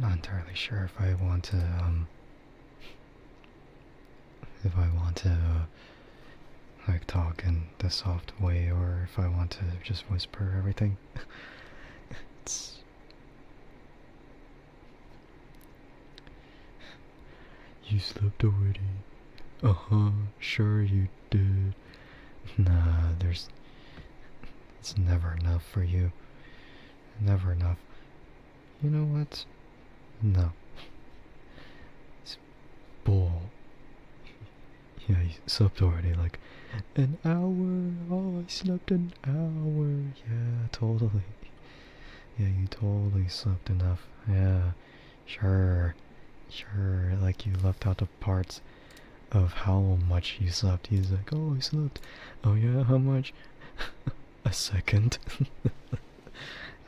not entirely sure if I want to, like, talk in the soft way or if I want to just whisper everything. It's... You slept already? Uh-huh, sure you did. Nah, it's never enough for you. Never enough. You know what? No. It's bull. Yeah, you slept already, like, an hour. Oh, I slept an hour. Yeah, totally. Yeah, you totally slept enough. Yeah, sure. Sure, like you left out the parts of how much you slept. He's like, oh, I slept. Oh yeah, how much? A second.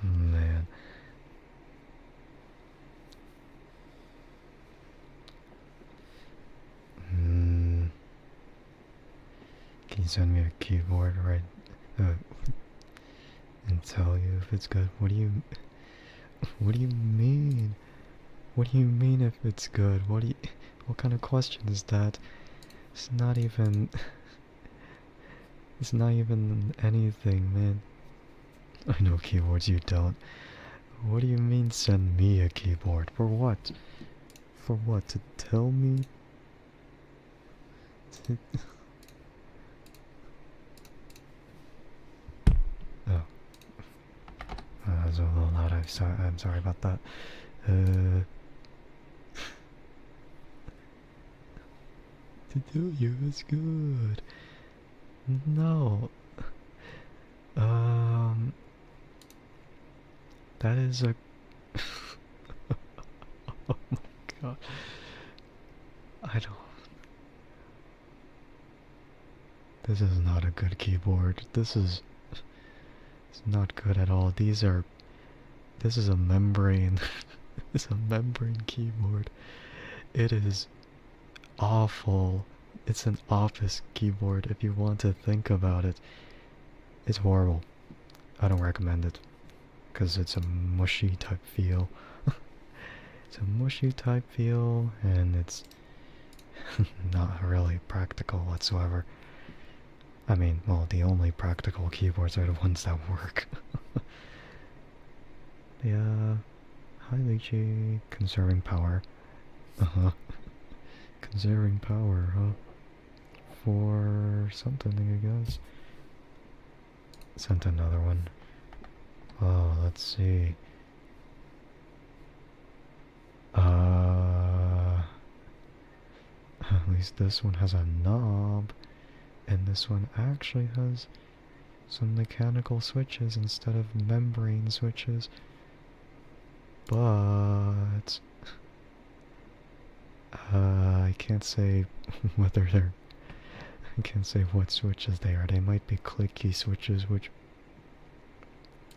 Man. Can you send me a keyboard right and tell you if it's good? What do you mean? What do you mean if it's good? What kind of question is that? It's not even it's not even anything, man. I know keyboards you don't. What do you mean send me a keyboard? For what? For what? To tell me? To... Oh. That was a little loud. I'm sorry about that. To tell you it's good. No. That is a... Oh my god. I don't... This is not a good keyboard. This is... It's not good at all. These are... This is a membrane. It's a membrane keyboard. It is awful. It's an office keyboard if you want to think about it. It's horrible. I don't recommend it. Because it's a mushy type feel. It's a mushy type feel, and it's not really practical whatsoever. I mean, well, the only practical keyboards are the ones that work. Yeah. Hi, Lychee. Conserving power. Uh-huh. Conserving power, huh? For something, I guess. Sent another one. Oh, let's see. At least this one has a knob, and this one actually has some mechanical switches instead of membrane switches. But I can't say whether they're... I can't say what switches they are. They might be clicky switches, which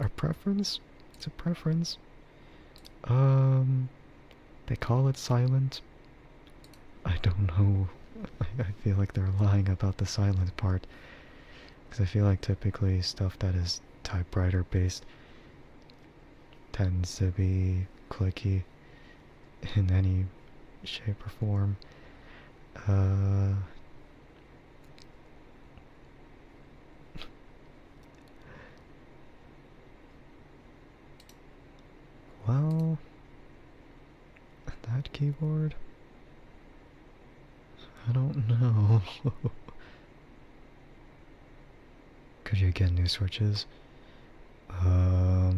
are preference. It's a preference. They call it silent. I don't know. I feel like they're lying about the silent part. Because I feel like typically stuff that is typewriter based tends to be clicky in any shape or form. Well, that keyboard? I don't know. Could you get new switches? I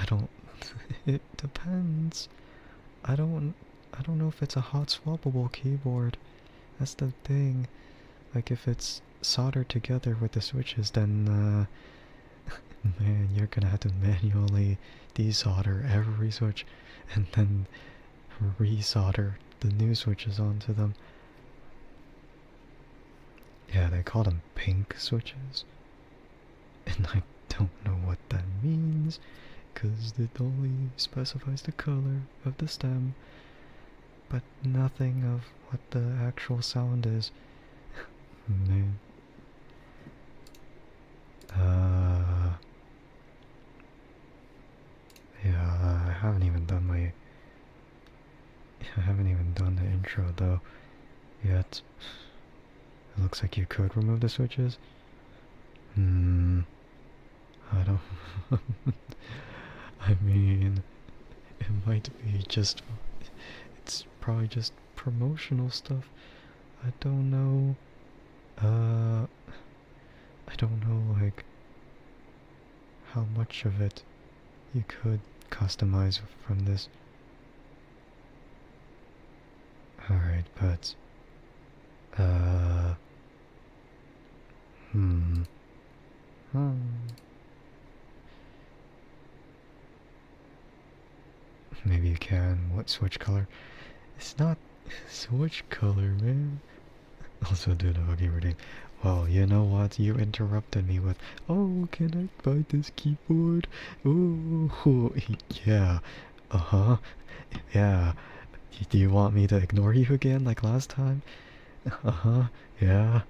don't... It depends. I don't know if it's a hot swappable keyboard. That's the thing. Like, if it's soldered together with the switches, then, man, you're gonna have to manually desolder every switch and then resolder the new switches onto them. Yeah, they call them pink switches. And I don't know what that means, because it only specifies the color of the stem, but nothing of what the actual sound is. Man. Yeah, haven't even done my... I haven't even done the intro though, yet. It looks like you could remove the switches. I don't... I mean, it might be just... It's probably just promotional stuff. I don't know. I don't know, like, how much of it you could customize from this. Alright, but... Maybe you can. What switch color? It's not switch color, man. Also do the buggy redeem. Well, you know what? You interrupted me with, oh, can I buy this keyboard? Oh, yeah. Uh-huh. Yeah. Do you want me to ignore you again like last time? Uh-huh. Yeah.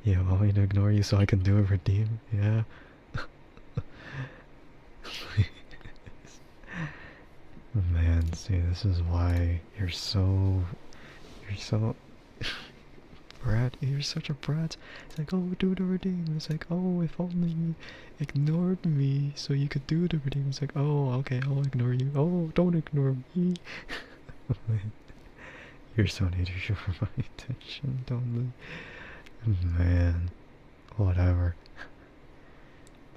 You want me to ignore you so I can do a redeem? Yeah. Man, see, this is why you're so brat. You're such a brat. It's like, oh, do the redeem. It's like, oh, if only you ignored me so you could do the redeem. It's like, oh, okay, I'll ignore you. Oh, don't ignore me. You're so needy for my attention, don't you? Man, whatever.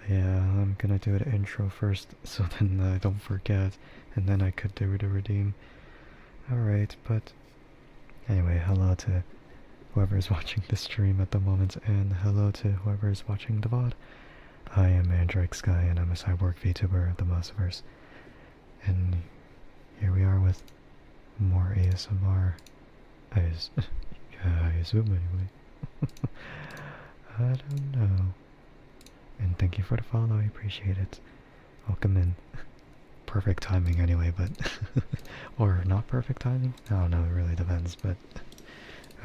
Yeah, I'm gonna do the intro first, so then I don't forget, and then I could do the redeem. Alright, but anyway, hello to whoever's watching the stream at the moment, and hello to whoever's watching the VOD. I am Andrike Sky, and I'm a cyborg VTuber of the Mossiverse. And here we are with more ASMR. I assume anyway. I don't know. And thank you for the follow, I appreciate it. Welcome in. Perfect timing anyway, but... or not perfect timing? I don't know, it really depends, but...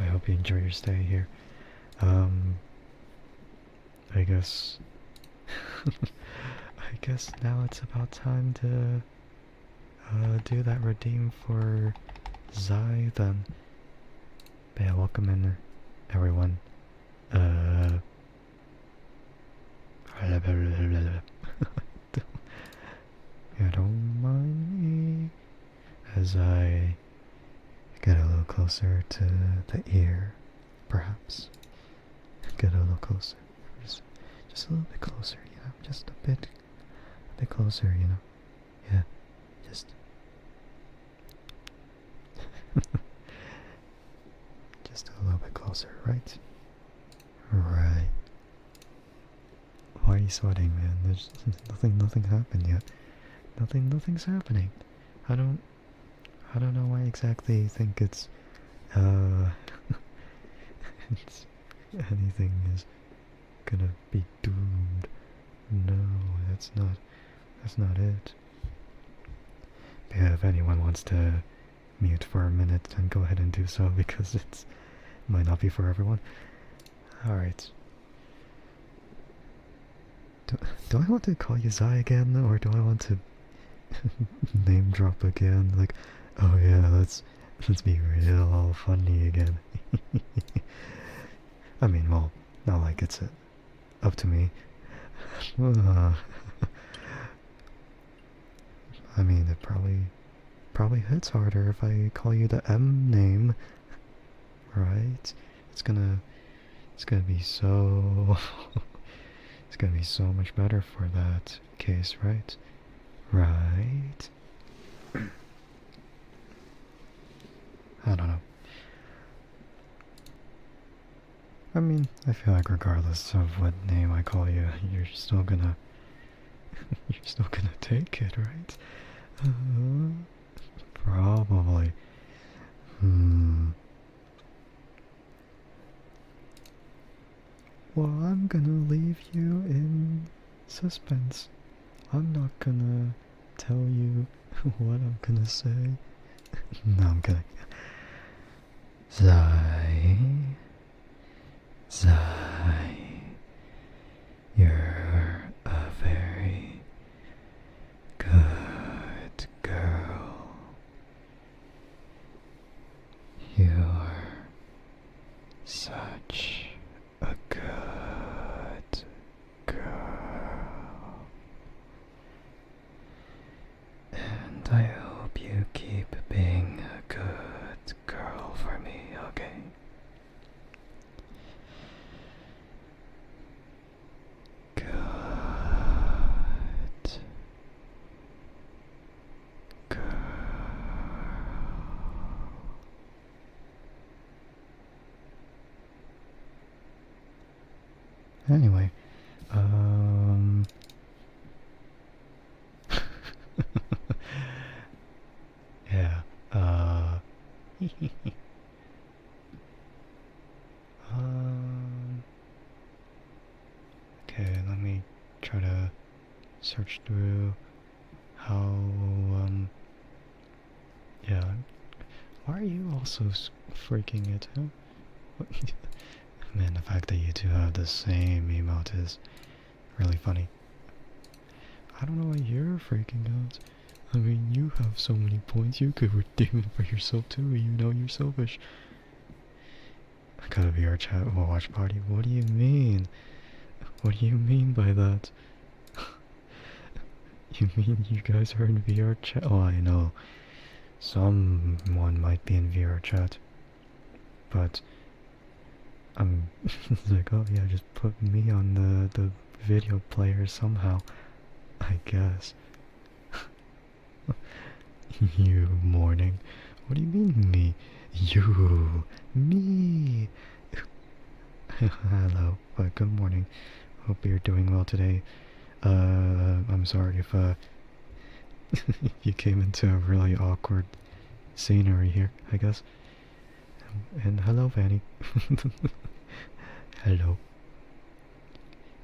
I hope you enjoy your stay here. I guess... I guess now it's about time to... do that redeem for... Zai, then. But yeah, welcome in, everyone. Yeah, don't mind me as I get a little closer to the ear, perhaps. Get a little closer. Just a little bit closer, you know, just a bit closer, you know. Yeah, just... just a little bit closer, right? Right. Why are you sweating, man? There's nothing happened yet. Nothing's happening. I don't know why I exactly think it's it's, anything is gonna be doomed. No, that's not it. But yeah, if anyone wants to mute for a minute, then go ahead and do so, because it might not be for everyone. Alright. Do I want to call you Zai again, or do I want to name drop again? Like, oh yeah, let's be real funny again. I mean, well, not like it's up to me. I mean, it probably hits harder if I call you the M name, right? It's gonna be so... it's gonna be so much better for that case, right? Right? I don't know. I mean, I feel like regardless of what name I call you, you're still gonna... you're still gonna take it, right? Probably. Well, I'm gonna leave you in suspense. I'm not gonna tell you what I'm gonna say. No, I'm kidding. Zai, you're a very good girl. I hope you keep being a good girl for me, okay? Good. Girl. Anyway, yeah, okay, let me try to search through how, yeah. Why are you also freaking it, huh? Man, the fact that you two have the same emote is really funny. I don't know why you're freaking out. I mean, you have so many points you could redeem for yourself too, you know you're selfish. I gotta be our chat or watch party. What do you mean? What do you mean by that? You mean you guys are in VR chat? Oh, I know. Someone might be in VR chat. But I'm like, oh yeah, just put me on the video player somehow. I guess. You morning. What do you mean me? You. Me. Hello. Good morning. Hope you're doing well today. I'm sorry if if you came into a really awkward scenery here, I guess. And hello, Vanny. Hello.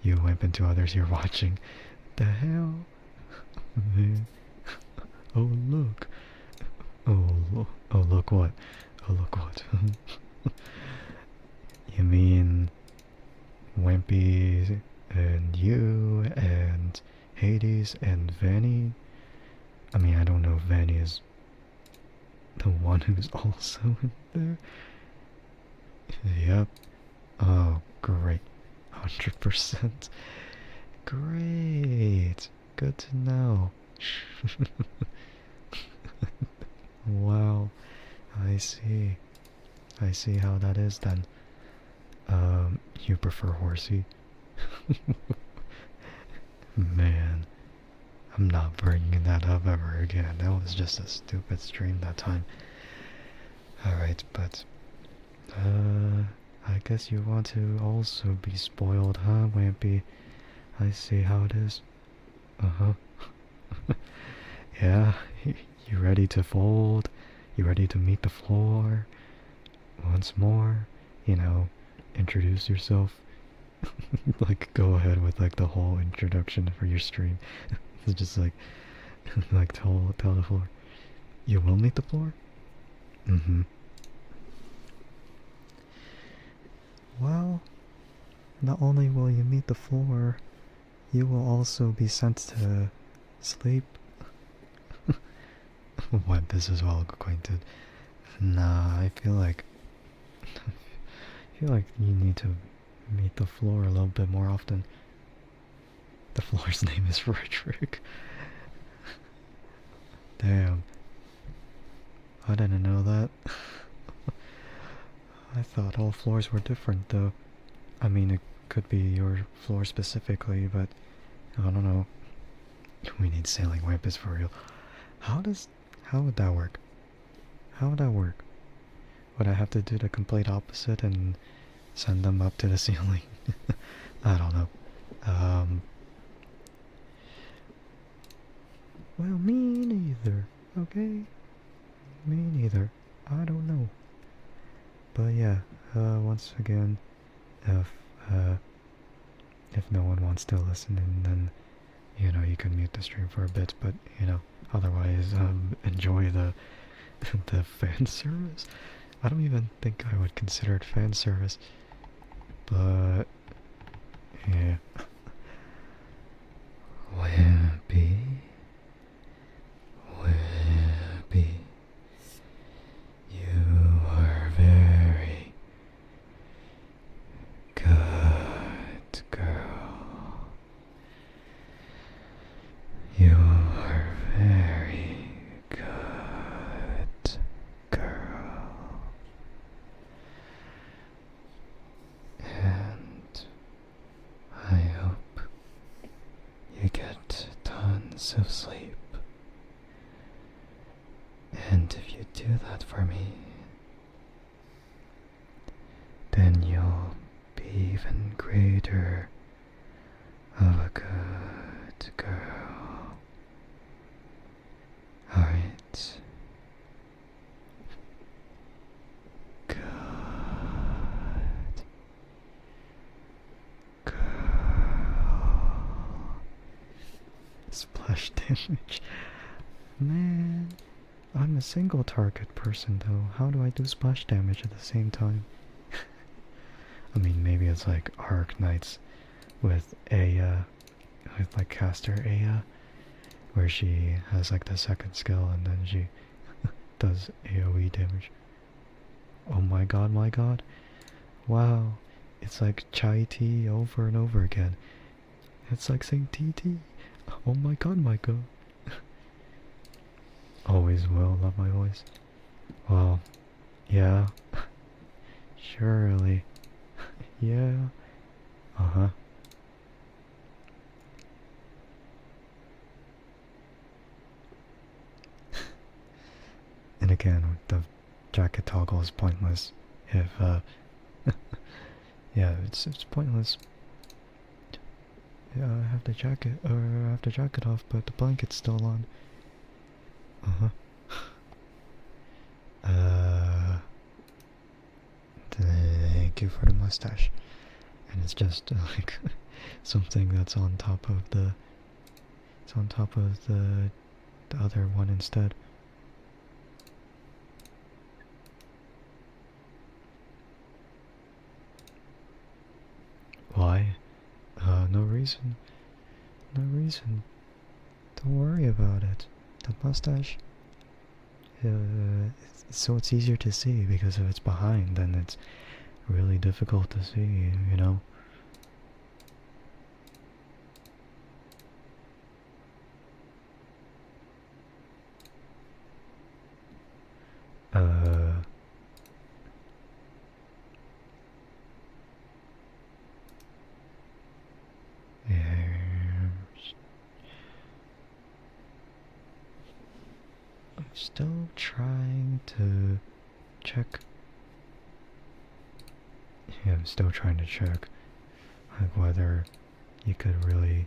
You wimp into others you're watching. The hell? Man. Oh, look. Oh, look what? Oh, look what? You mean Wimpy and you and Hades and Vanny? I mean, I don't know if Vanny is the one who's also in there. Yep. Oh, great. 100%. Great. Good to know. Wow. I see. I see how that is then. You prefer horsey? Man, I'm not bringing that up ever again. That was just a stupid stream that time. Alright, but I guess you want to also be spoiled, huh, Wimpy? I see how it is. Uh-huh. Yeah, you ready to fold? You ready to meet the floor? Once more, you know, introduce yourself. Like, go ahead with like the whole introduction for your stream. It's just like, like tell the floor. You will meet the floor? Mm-hmm. Well, not only will you meet the floor, you will also be sent to sleep. What, this is well acquainted. Nah, I feel like you need to meet the floor a little bit more often. The floor's name is Frederick. Damn. I didn't know that. I thought all floors were different though. I mean, it could be your floor specifically, but I don't know. We need sailing wampus for real. How would that work? How would that work? Would I have to do the complete opposite and send them up to the ceiling? I don't know. Well, me neither, okay? Me neither. I don't know. But yeah, once again, if no one wants to listen, then, you know, you can mute the stream for a bit, but, you know, otherwise, enjoy the fan service. I don't even think I would consider it fan service, but yeah. Wimpy, Wimpy, you are very good girl. You are very of sleep. And if you do that for me, then you'll be even greater of a good girl. Alright. Good girl. Splash damage. Man, I'm a single target person though. How do I do splash damage at the same time? I mean, maybe it's like Arc Knights with Aya, with like caster Aya, where she has like the second skill and then she does AoE damage. Oh my god, my god. Wow. It's like chai tea over and over again. It's like saying TT. Oh my god, my god. Always will love my voice. Well, yeah. Surely. Yeah. Uh-huh. And again, the jacket toggle is pointless if, yeah, it's pointless. Yeah, I have the jacket, or I have the jacket off, but the blanket's still on. Uh-huh. Thank you for the mustache. And it's just like something that's on top of the, it's on top of the other one instead. Why? No reason. No reason. Don't worry about it. The mustache, so it's easier to see, because if it's behind, then it's really difficult to see, you know? Yeah. I'm still trying to check. Yeah, I'm still trying to check like whether you could really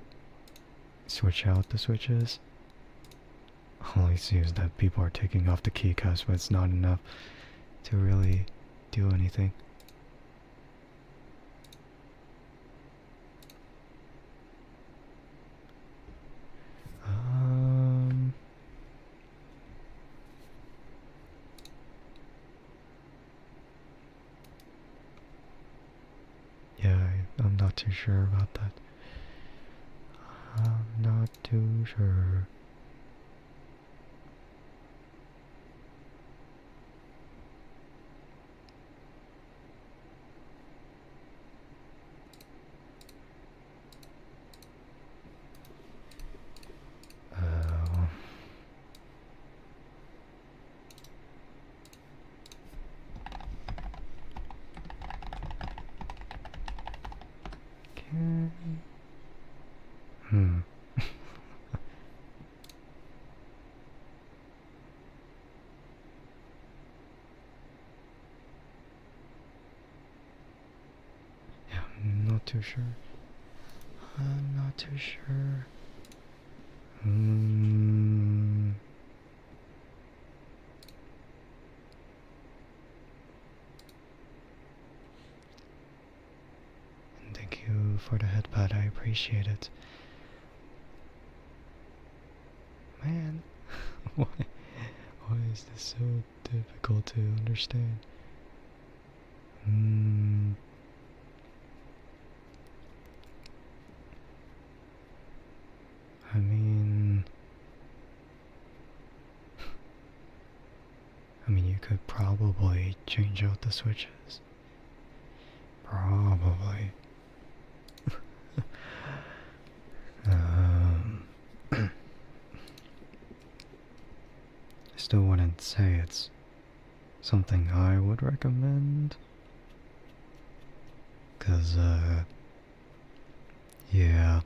switch out the switches. All I see is that people are taking off the keycaps, but it's not enough to really do anything. Yeah, I'm not too sure about that. I'm not too sure. Hmm. Yeah, I'm not too sure. I'm not too sure. And thank you for the headpad, I appreciate it. Man, why is this so difficult to understand? I mean, you could probably change out the switches. Probably. I still wouldn't say it's something I would recommend. 'Cause, yeah.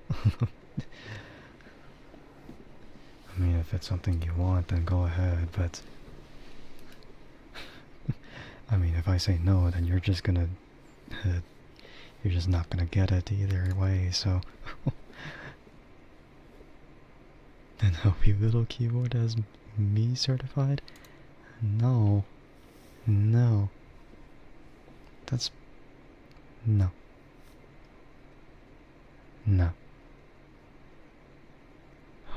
mean, if it's something you want, then go ahead, but... I mean, if I say no, then you're just gonna... you're just not gonna get it either way, so... Then help you little keyboard as me certified? No. No. That's... No. No.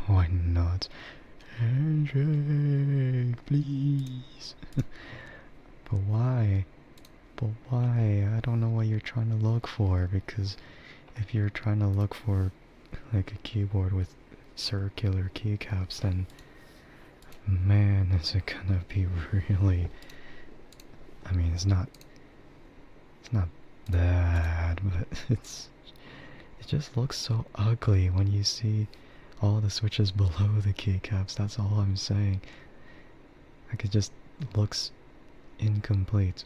Why not? Handshake, please. But why? But why? I don't know what you're trying to look for, because if you're trying to look for like a keyboard with circular keycaps, then man, is it gonna be really... I mean, it's not bad, but it just looks so ugly when you see all the switches below the keycaps. That's all I'm saying. Like, it just looks incomplete.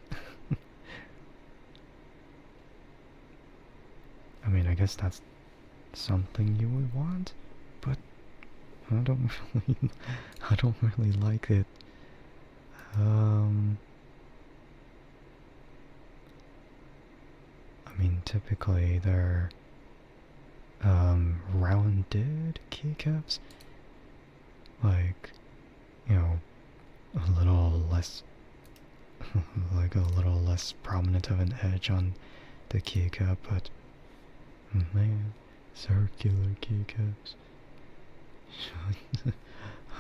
I mean, I guess that's something you would want, but I don't really like it. I mean, typically they're rounded keycaps, like, you know, a little less like a little less prominent of an edge on the keycap, but man, circular keycaps.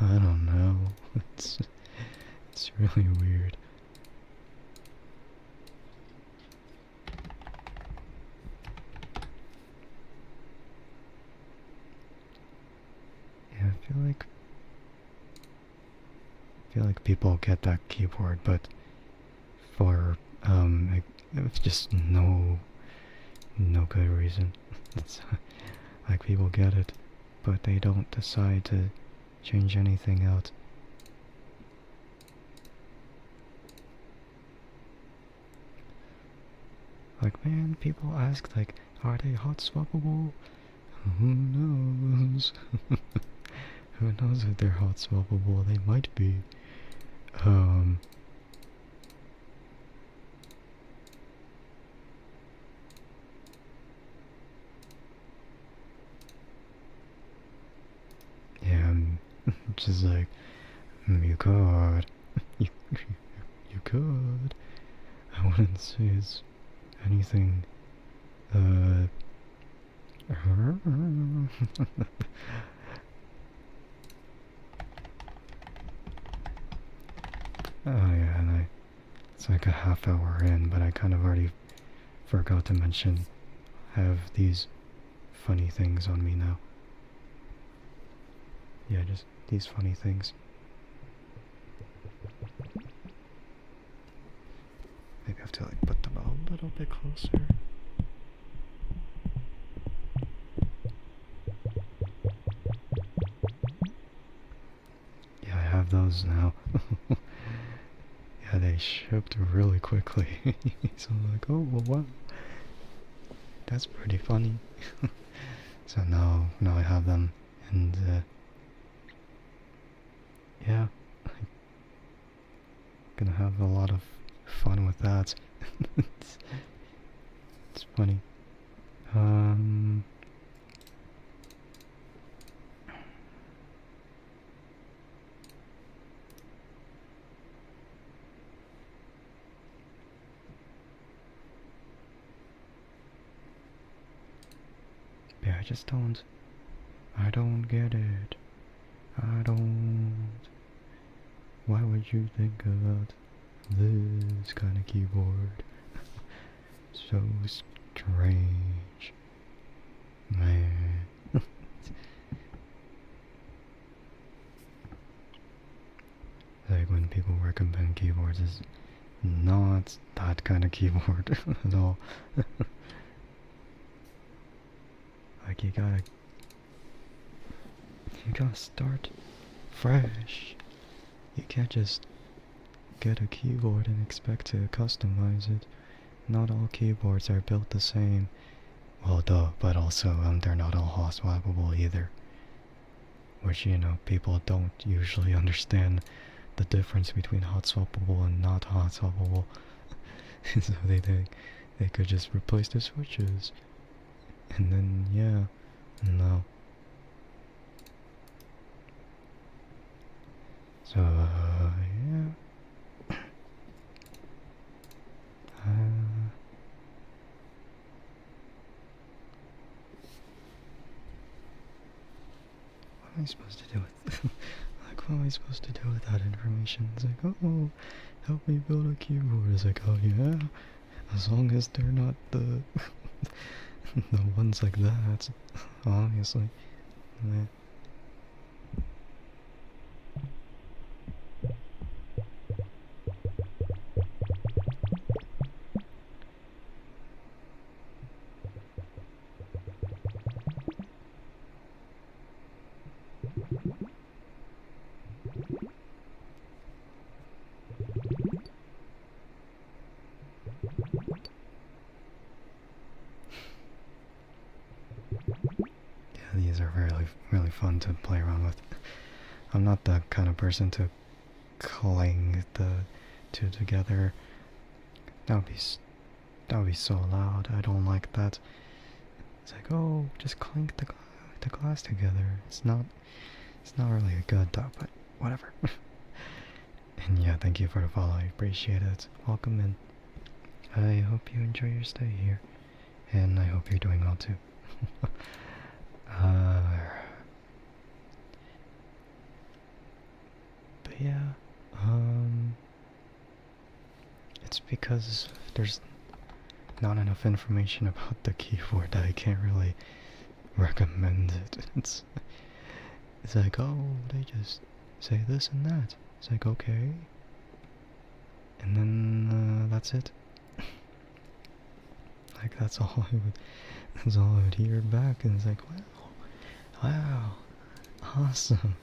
I don't know. It's really weird. Yeah, I feel like people get that keyboard, but for just no good reason. It's like people get it, but they don't decide to change anything out. Like, man, people ask, like, are they hot swappable? Who knows? Who knows if they're hot swappable? They might be. Yeah, just like, you could. You could. I wouldn't say it's anything, oh yeah, and it's like a half hour in, but I kind of already forgot to mention I have these funny things on me now. Yeah, just these funny things. Maybe I have to like put them a little bit closer. Yeah, I have those now. Yeah, they shipped really quickly. So I'm like, oh, well, wow. That's pretty funny. So now I have them, and yeah, I'm gonna have a lot of fun with that. It's funny. Yeah, I don't get it. I don't. Why would you think about this kind of keyboard? So strange. Man. Like when people recommend keyboards, is not that kind of keyboard at all. Like you gotta start fresh. You can't just get a keyboard and expect to customize it. Not all keyboards are built the same. Well, duh, but also they're not all hot swappable either. which, people don't usually understand the difference between hot swappable and not hot swappable. So they could just replace the switches. And then, yeah, no. So, yeah. What am I supposed to do with like, what am I supposed to do with that information? It's like, oh, help me build a keyboard. It's like, oh yeah, as long as they're not the the ones like that, obviously. Yeah. These are really, really fun to play around with. I'm not the kind of person to clang the two together. That would be so loud. I don't like that. It's like, oh, just clink the glass together. It's not really good though, but whatever. And yeah, thank you for the follow. I appreciate it. Welcome in. I hope you enjoy your stay here, and I hope you're doing well too. But yeah, it's because there's not enough information about the keyboard that I can't really recommend it. It's like, oh, they just say this and that. It's like, okay. And then, that's it. Like, that's all I would hear back, and it's like, wow, awesome.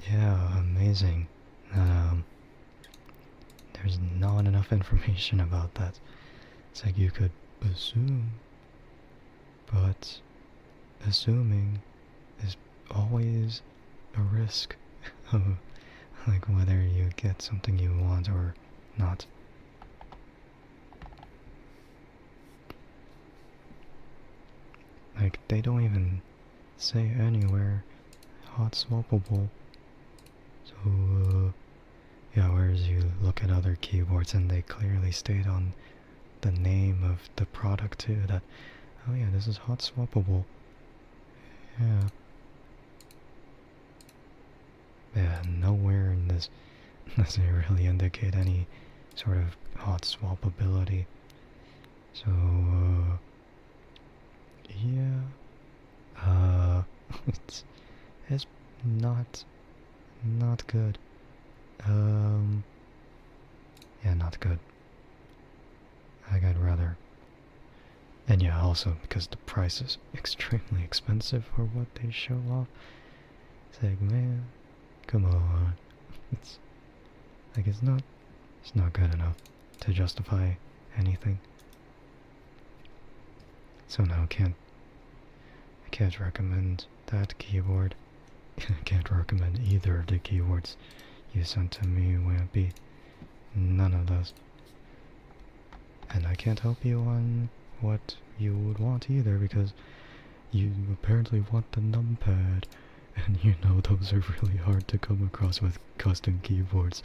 Yeah, amazing. There's not enough information about that. It's like you could assume, but assuming is always a risk of, like, whether you get something you want or not. Like, they don't even say anywhere hot swappable. So, yeah, whereas you look at other keyboards and they clearly state on the name of the product too that, oh yeah, this is hot swappable. Yeah. Yeah, nowhere in this does it really indicate any sort of hot swappability. So, yeah, it's not good. Yeah, not good. Like, I'd rather. And yeah, also because the price is extremely expensive for what they show off. It's like, man, come on. It's like, it's not good enough to justify anything. So no, I can't recommend that keyboard. I can't recommend either of the keyboards you sent to me, Wampy. None of those. And I can't help you on what you would want either, because you apparently want the numpad, and you know those are really hard to come across with custom keyboards.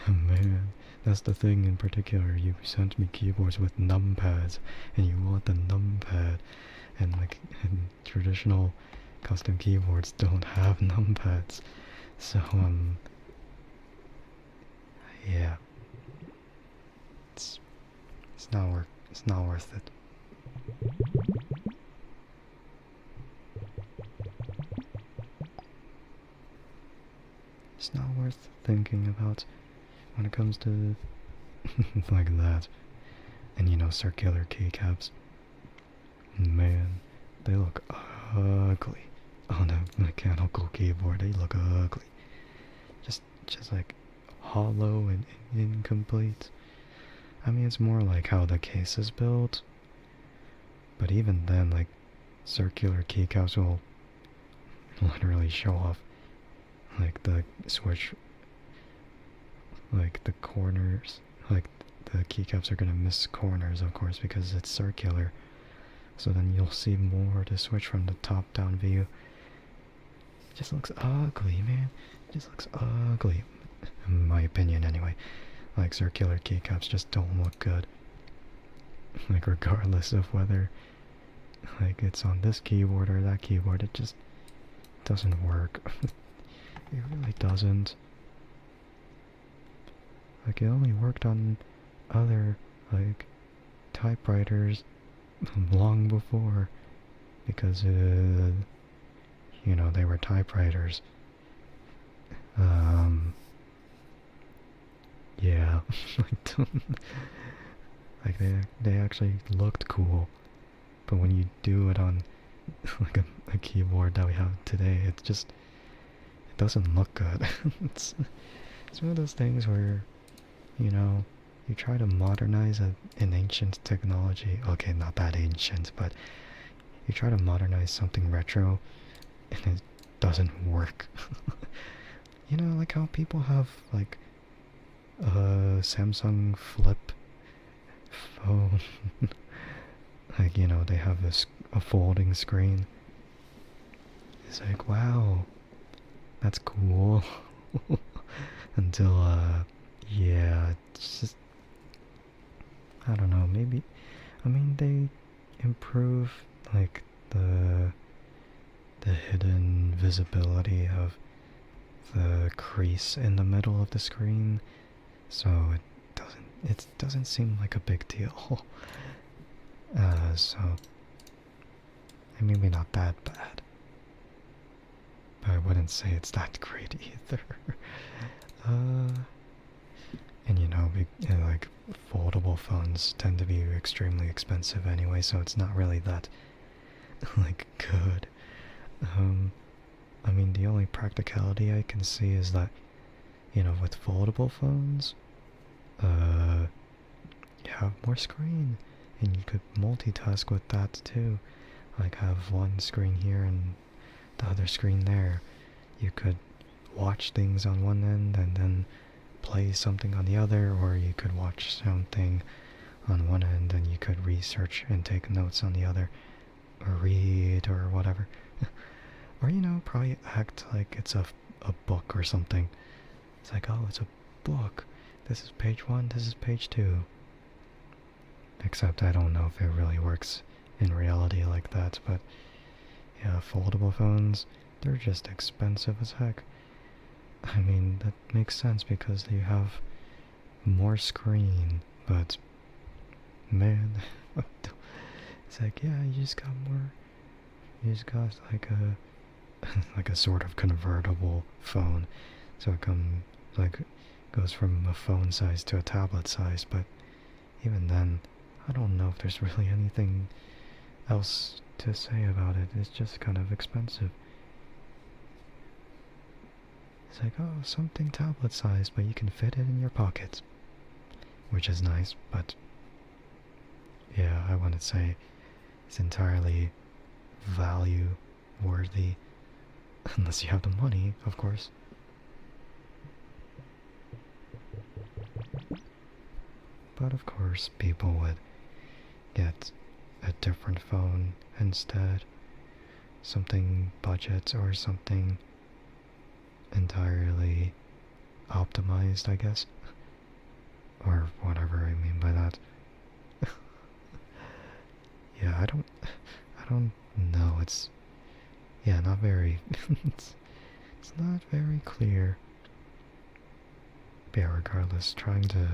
And man, that's the thing in particular. You sent me keyboards with numpads, and you want the numpad, and like, traditional custom keyboards don't have numpads. So yeah, it's not worth it. It's not worth thinking about when it comes to like that. And circular keycaps. Man, they look ugly on a mechanical keyboard. They look ugly. Just like hollow and incomplete. I mean, it's more like how the case is built. But even then, like, circular keycaps will literally show off like the switch, like the corners, like the keycaps are gonna miss corners, of course, because it's circular. So then you'll see more to switch from the top-down view. It just looks ugly, man. It just looks ugly, in my opinion, anyway. Like circular keycaps just don't look good. Like regardless of whether like it's on this keyboard or that keyboard, it just doesn't work. It really doesn't. Like it only worked on other like typewriters long before, because you know, they were typewriters. Yeah, like they actually looked cool, but when you do it on like a keyboard that we have today, it doesn't look good. It's one of those things where, you know, you try to modernize an ancient technology. Okay, not that ancient, but you try to modernize something retro, and it doesn't work. You know, like how people have like a Samsung Flip phone. Like, you know, they have a folding screen. It's like, wow, that's cool. Until, yeah, it's just, I don't know, maybe, I mean, they improve, like, the hidden visibility of the crease in the middle of the screen, so it doesn't seem like a big deal. So, maybe not that bad, but I wouldn't say it's that great either. And you know, like, foldable phones tend to be extremely expensive anyway, so it's not really that, like, good. I mean, the only practicality I can see is that, you know, with foldable phones, you have more screen, and you could multitask with that too. Like, have one screen here and the other screen there. You could watch things on one end and then play something on the other, or you could watch something on one end and you could research and take notes on the other, or read or whatever. Or, you know, probably act like it's a book or something. It's like, oh, it's a book. This is page 1, this is page 2. Except I don't know if it really works in reality like that, but yeah, foldable phones, they're just expensive as heck. I mean, that makes sense because you have more screen, but man, it's like, yeah, you just got more, you just got like a like a sort of convertible phone, so it goes from a phone size to a tablet size, but even then, I don't know if there's really anything else to say about it. It's just kind of expensive. It's like, oh, something tablet size, but you can fit it in your pocket, which is nice, but yeah, I wouldn't say it's entirely value worthy, unless you have the money, of course. But of course, people would get a different phone instead. Something budget or something entirely optimized, I guess. Or whatever I mean by that. Yeah, I don't know. It's, yeah, not very, it's not very clear. But yeah, regardless, trying to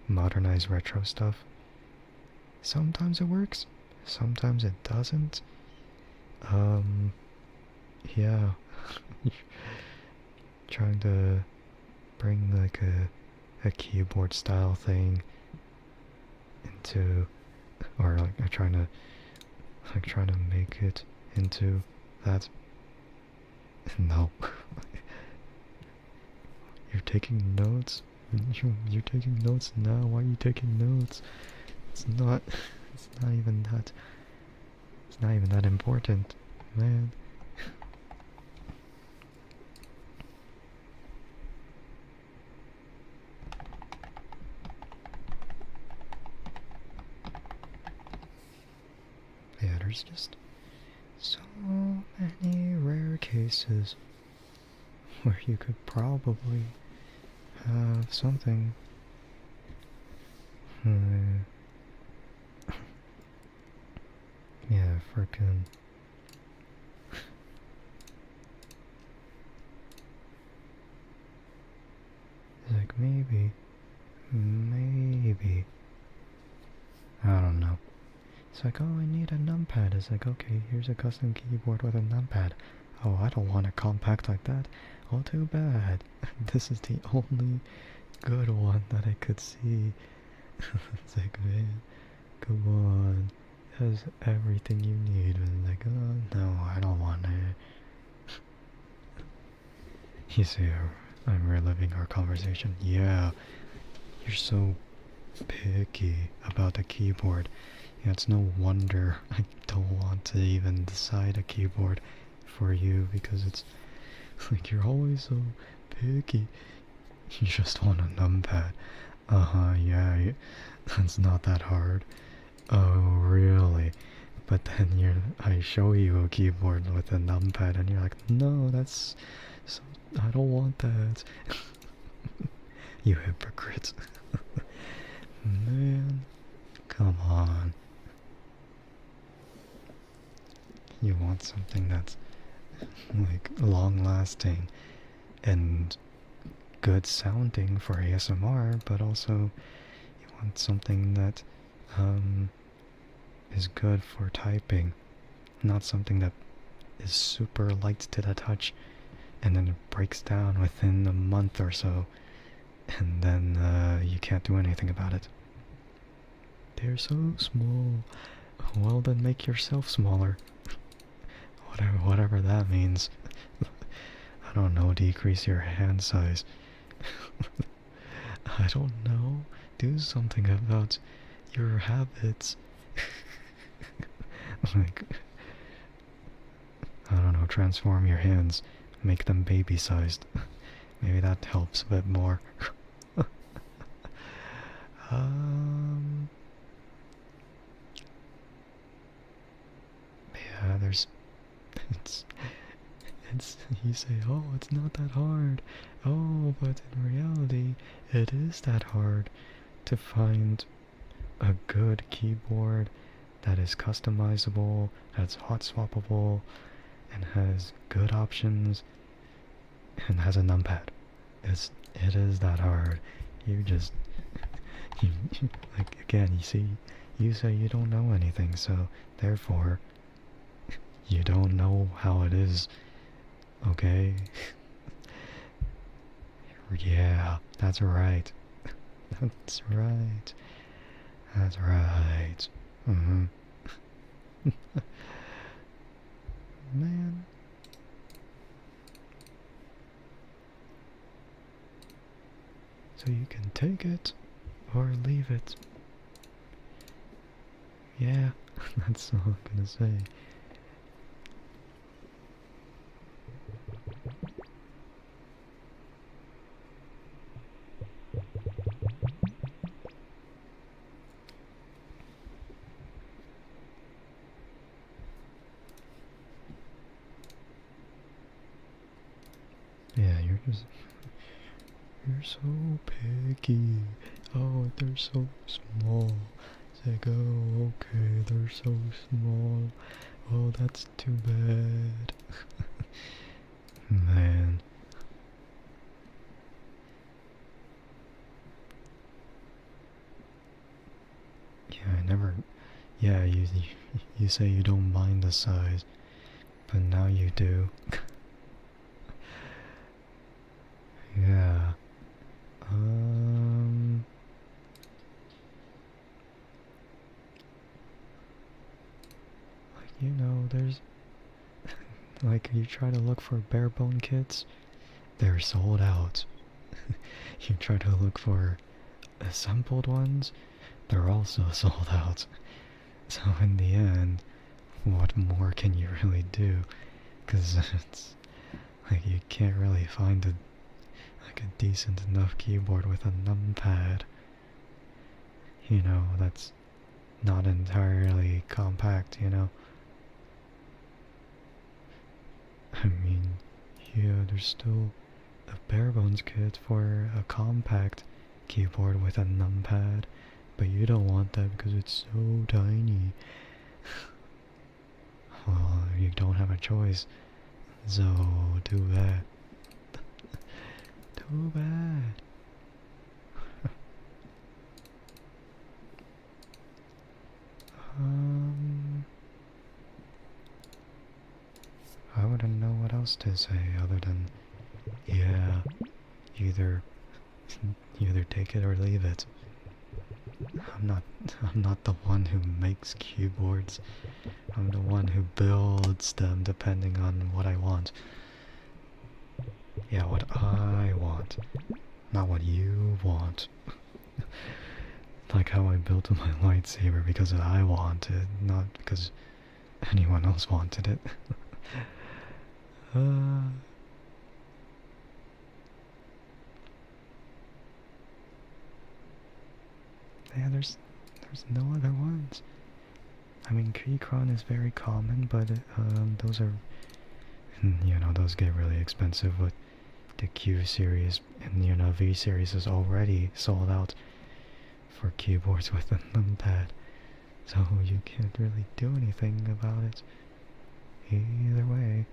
modernize retro stuff, sometimes it works, sometimes it doesn't. Yeah. Trying to bring like a keyboard style thing into, or like trying to make it into that. No. You're taking notes? You're taking notes now? Why are you taking notes? It's not even that. It's not even that important, man. Yeah, there's just so many rare cases where you could probably have something. Yeah, frickin'. Like, maybe. I don't know. It's like, oh, I need a numpad. It's like, okay, here's a custom keyboard with a numpad. Oh, I don't want a compact like that. Oh, too bad. This is the only good one that I could see. It's like, man, come on. It has everything you need. And like, oh, no, I don't want it. You see, I'm reliving our conversation. Yeah, you're so picky about the keyboard. Yeah, it's no wonder I don't want to even decide a keyboard for you, because it's like you're always so picky. You just want a numpad. Yeah, that's not that hard. Oh, really? But then I show you a keyboard with a numpad and you're like, no, that's so, I don't want that. You hypocrite. Man, come on. You want something that's like long lasting and good sounding for ASMR, but also you want something that is good for typing, not something that is super light to the touch and then it breaks down within a month or so, and then you can't do anything about it. They're so small. Well, then make yourself smaller. Whatever that means. I don't know, decrease your hand size. I don't know. Do something about your habits. Like, I don't know, transform your hands. Make them baby-sized. Maybe that helps a bit more. Yeah, it's, you say, oh, it's not that hard. Oh, but in reality, it is that hard to find a good keyboard that is customizable, that's hot swappable, and has good options, and has a numpad. It is that hard. You just, like, again, you say you don't know anything, so therefore, you don't know how it is, okay? Yeah, that's right. That's right. That's right. Man. So you can take it or leave it. Yeah, that's all I'm gonna say. Yeah, you're so picky. Oh, they're so small. It's like, oh, okay, they're so small. Oh, that's too bad. Man. Yeah, I never... Yeah, you say you don't mind the size, but now you do. Yeah. Like, you know, there's... Like, you try to look for bare bone kits, they're sold out. You try to look for assembled ones, they're also sold out. So in the end, what more can you really do? Because it's like you can't really find a decent enough keyboard with a numpad. You know, that's not entirely compact, you know. I mean, yeah, there's still a bare bones kit for a compact keyboard with a numpad, but you don't want that because it's so tiny. Well, you don't have a choice, so too bad. Too bad. I wouldn't know what else to say other than, yeah, either take it or leave it. I'm not the one who makes keyboards. I'm the one who builds them depending on what I want. Yeah, what I want, not what you want. Like how I built my lightsaber because I wanted, not because anyone else wanted it. Yeah, there's no other ones. I mean, Keychron is very common, but those are, you know, those get really expensive with the Q series, and you know, V series is already sold out for keyboards with a numpad, so you can't really do anything about it. Either way.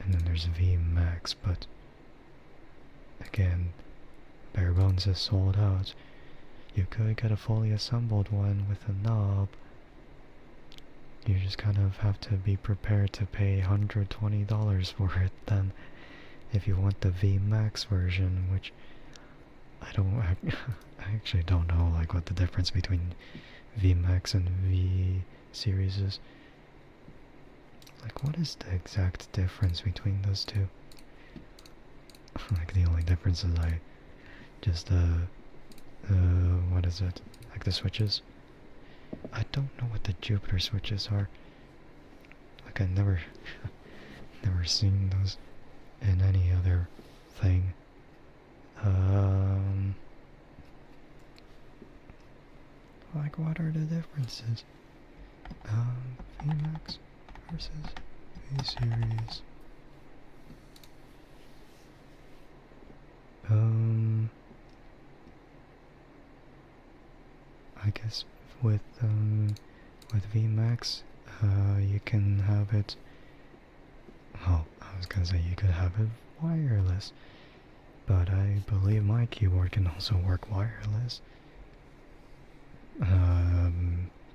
And then there's VMAX, but again, bare bones is sold out. You could get a fully assembled one with a knob. You just kind of have to be prepared to pay $120 for it then, if you want the VMAX version, which I actually don't know like what the difference between VMAX and V series is. Like, what is the exact difference between those two? Like, the only difference is I just, what is it? Like the switches? I don't know what the Jupiter switches are. Like, I never seen those in any other thing. Like, what are the differences? VMAX versus V-Series. I guess with VMAX, you can have it. Oh, I was gonna say you could have it wireless, but I believe my keyboard can also work wireless.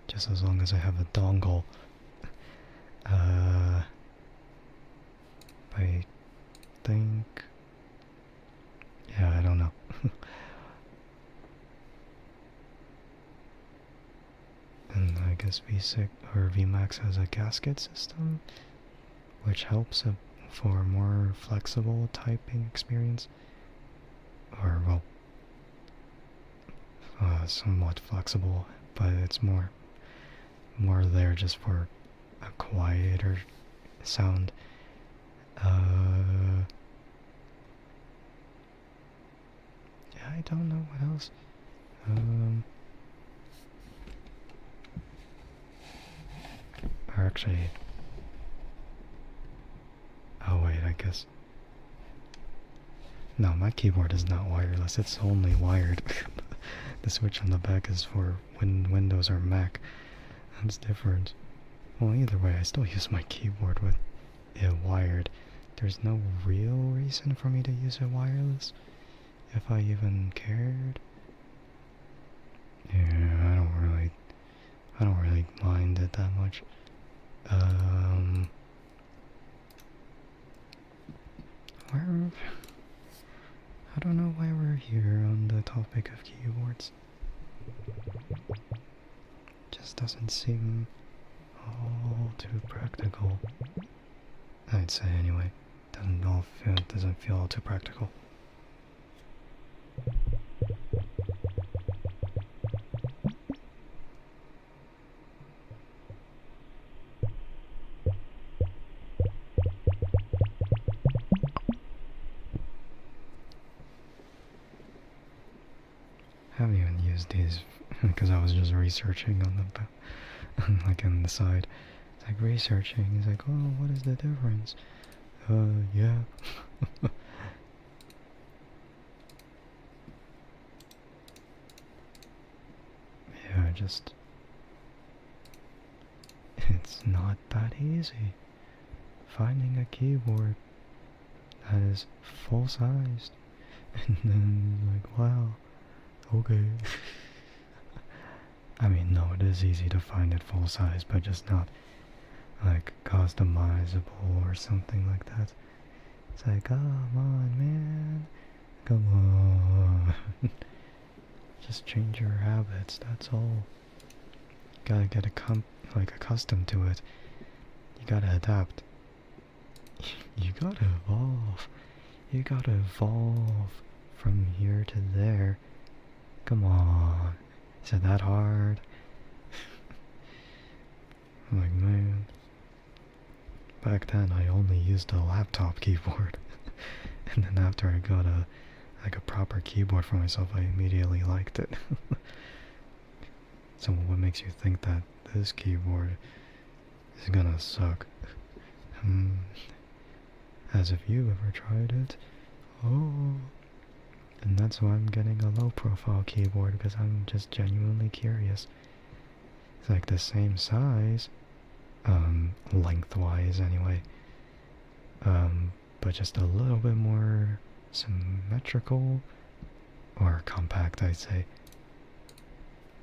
Just as long as I have a dongle. I think. Yeah, I don't know. And I guess V6 or VMAX has a gasket system, which helps for more flexible typing experience. Or, well, somewhat flexible, but it's more there just for a quieter sound. Yeah, I don't know what else. Or actually, oh wait, I guess. No, my keyboard is not wireless, it's only wired. The switch on the back is for when Windows or Mac. That's different. Well, either way, I still use my keyboard with it wired. There's no real reason for me to use it wireless, if I even cared. Yeah, I don't really mind it that much. I don't know why we're here on the topic of keyboards. Just doesn't seem all too practical. I'd say anyway. Doesn't feel all too practical. was just researching on the like on the side. It's like researching. He's like, oh, what is the difference? Yeah. Yeah, just it's not that easy. Finding a keyboard that is full-sized, and then like, wow, okay. I mean, no, it is easy to find it full-size, but just not like customizable or something like that. It's like, come on, man, come on. Just change your habits, that's all. Gotta get accustomed to it. You gotta adapt. You gotta evolve. You gotta evolve from here to there. Come on. Is it that hard? I'm like, man. Back then I only used a laptop keyboard. And then after I got a proper keyboard for myself, I immediately liked it. So what makes you think that this keyboard is gonna suck? As if you ever tried it. Oh. And that's why I'm getting a low profile keyboard, because I'm just genuinely curious. It's like the same size, lengthwise anyway, but just a little bit more symmetrical, or compact, I'd say.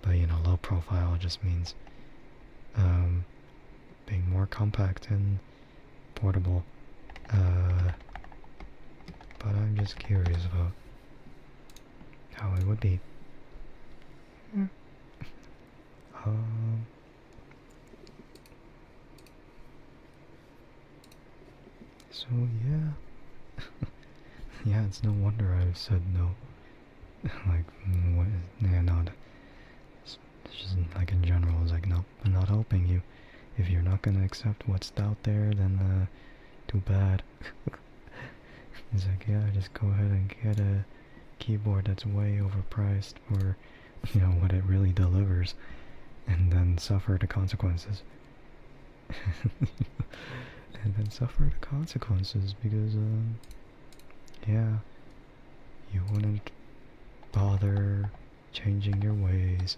But you know, low profile just means being more compact and portable. But I'm just curious about how it would be. So yeah. Yeah, it's no wonder I said no. Like, what, yeah, no, it's just like in general, it's like, nope, I'm not helping you. If you're not gonna accept what's out there, then too bad. He's like, yeah, just go ahead and get a keyboard that's way overpriced for, you know, what it really delivers, and then suffer the consequences. And then suffer the consequences because, yeah, you wouldn't bother changing your ways.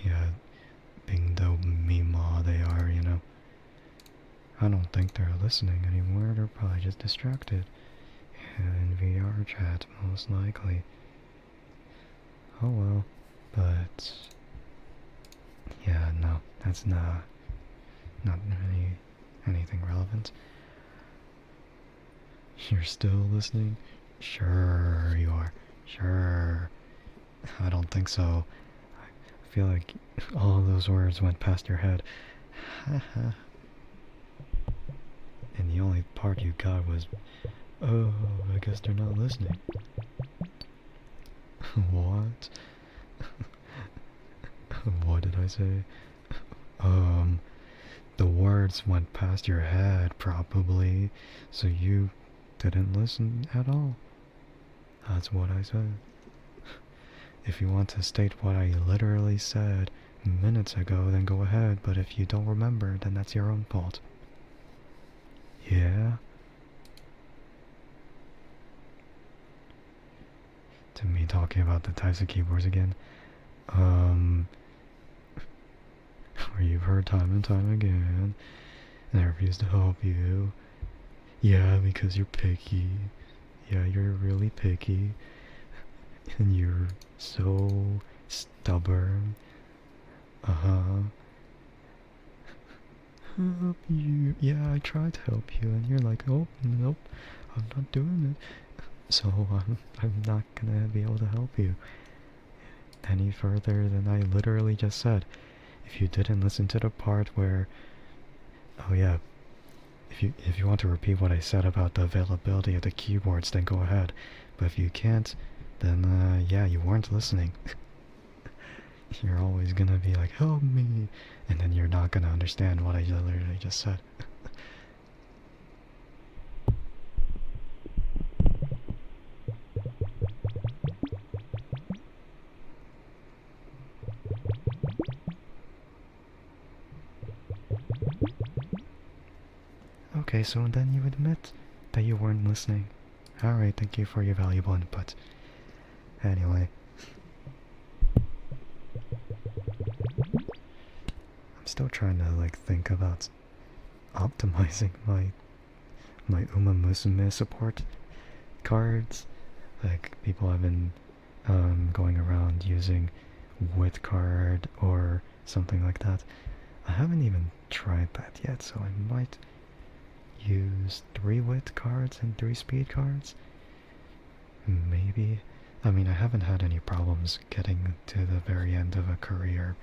Yeah, being the mima they are, you know. I don't think they're listening anymore, they're probably just distracted. In VR chat, most likely. Oh well, but yeah, no, that's not really anything relevant. You're still listening? Sure you are. Sure. I don't think so. I feel like all of those words went past your head. Haha. And the only part you got was, oh, I guess they're not listening. What? What did I say? The words went past your head, probably, so you didn't listen at all. That's what I said. If you want to state what I literally said minutes ago, then go ahead, but if you don't remember, then that's your own fault. Yeah? To me talking about the types of keyboards again. Or you've heard time and time again, and I refuse to help you. Yeah, because you're picky. Yeah, you're really picky. And you're so stubborn. Uh-huh. Help you. Yeah, I tried to help you, and you're like, oh, nope, I'm not doing it. So I'm not gonna be able to help you any further than I literally just said. If you didn't listen to the part where, oh yeah, if you want to repeat what I said about the availability of the keyboards, then go ahead. But if you can't, then yeah, you weren't listening. You're always gonna be like, help me, and then you're not gonna understand what I literally just said. Okay, so then you admit that you weren't listening. Alright, thank you for your valuable input. Anyway. I'm still trying to, like, think about optimizing my Uma Musume support cards. Like, people have been going around using wit card or something like that. I haven't even tried that yet, so I might use 3 wit cards and 3 speed cards. Maybe. I mean, I haven't had any problems getting to the very end of a career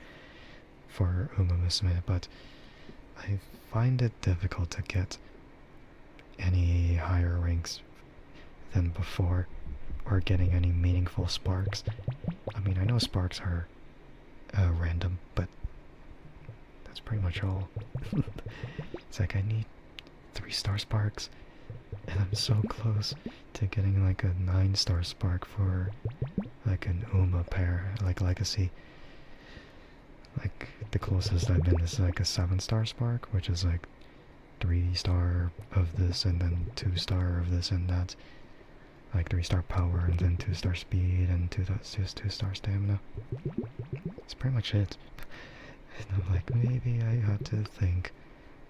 for Uma Musume, but I find it difficult to get any higher ranks than before, or getting any meaningful sparks. I mean, I know sparks are random, but that's pretty much all. It's like I need 3-star sparks, and I'm so close to getting like a 9-star spark for like an Uma pair, like Legacy. Like, the closest I've been is like a 7-star spark, which is like 3-star of this and then 2-star of this and that. Like 3-star power and then 2-star speed and 2-star stamina. That's pretty much it. And I'm like, maybe I have to think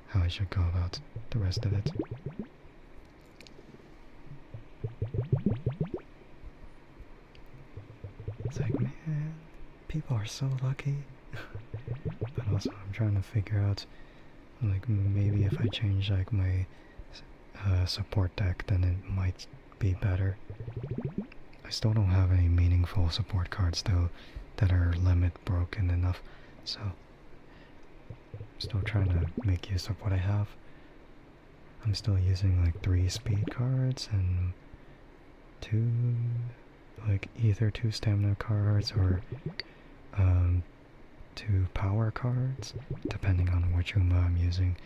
how I should go about the rest of it. It's like, man, people are so lucky. But also, I'm trying to figure out, like, maybe if I change, like, my support deck, then it might be better. I still don't have any meaningful support cards, though, that are limit broken enough, so I'm still trying to make use of what I have. I'm still using, like, 3 speed cards and 2, like, either 2 stamina cards or 2 power cards, depending on which Uma I'm using,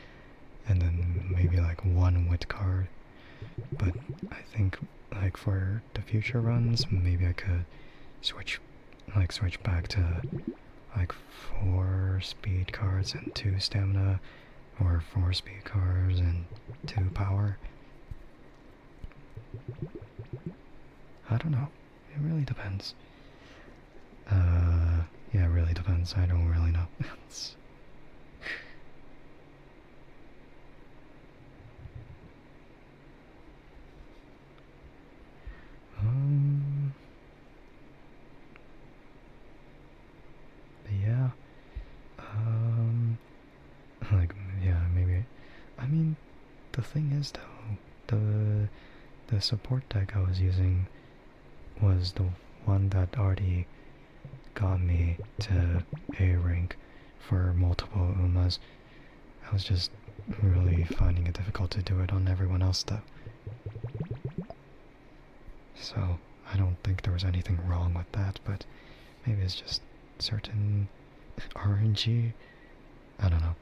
and then maybe like 1 wit card. But I think, like, for the future runs, maybe I could switch back to like 4 speed cards and 2 stamina, or 4 speed cards and 2 power. I don't know. It really depends. Yeah, it really depends. I don't really know. But yeah. Like, yeah, maybe. I mean, the thing is, though, the support deck I was using was the one that already got me to A rank for multiple Umas. I was just really finding it difficult to do it on everyone else, though. So, I don't think there was anything wrong with that, but maybe it's just certain RNG. I don't know.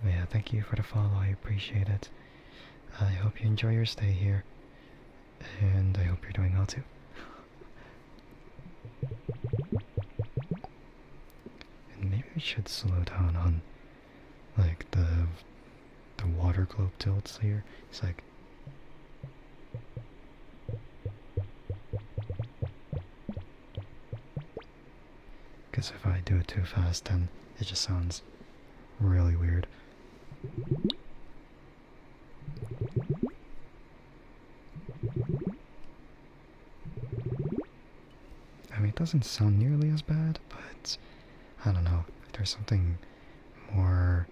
But yeah, thank you for the follow, I appreciate it. I hope you enjoy your stay here, and I hope you're doing well too. And maybe I should slow down on, like, the water globe tilts here. It's like, because if I do it too fast, then it just sounds really weird. I mean, it doesn't sound nearly as bad, but I don't know. There's something more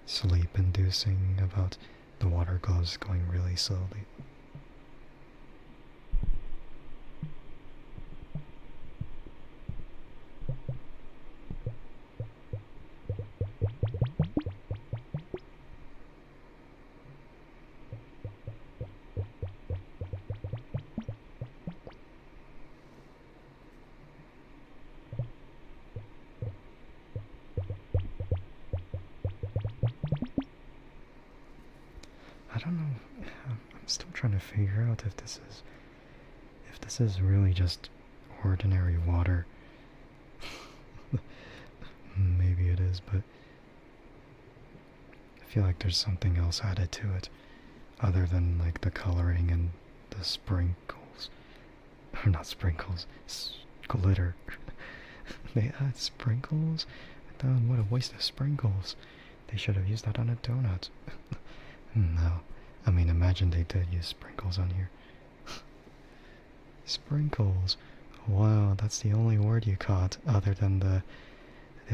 sleep-inducing about the water gloves going really slowly. I don't know. I'm still trying to figure out if this is really just ordinary water. Maybe it is, but feel like there's something else added to it, other than like the coloring and the sprinkles. Or not sprinkles, glitter. They add sprinkles? What a waste of sprinkles. They should have used that on a donut. No. I mean, imagine they did use sprinkles on here. Sprinkles. Wow, that's the only word you caught, other than the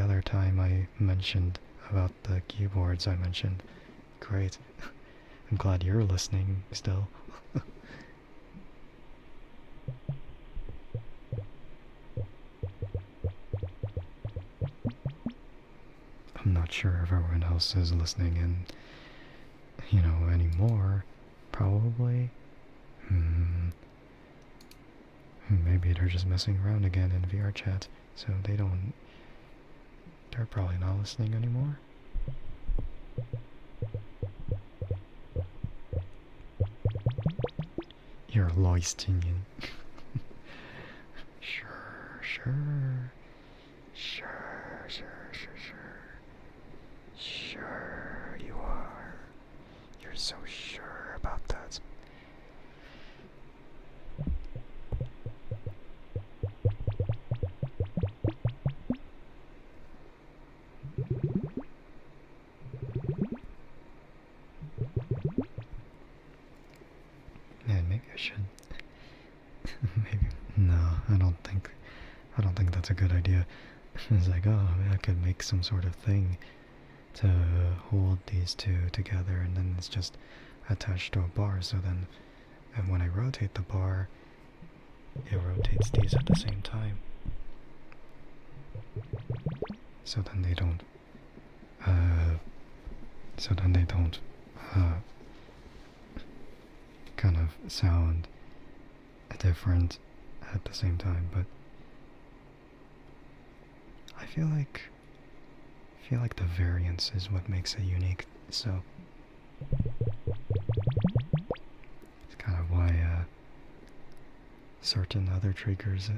other time I mentioned about the keyboards I mentioned. Great. I'm glad you're listening still. I'm not sure if everyone else is listening and, anymore. Probably. Maybe they're just messing around again in VR chat, so they're probably not listening anymore. You're loisting in. Sure. Sure, you are. You're so sure about that. Man, maybe I should. Maybe. No, I don't think that's a good idea. It's like, oh, I could make some sort of thing to hold these two together, and then it's just attached to a bar, so then and when I rotate the bar, it rotates these at the same time. So then they don't kind of sound different at the same time, but I feel like the variance is what makes it unique, so it's kind of why certain other triggers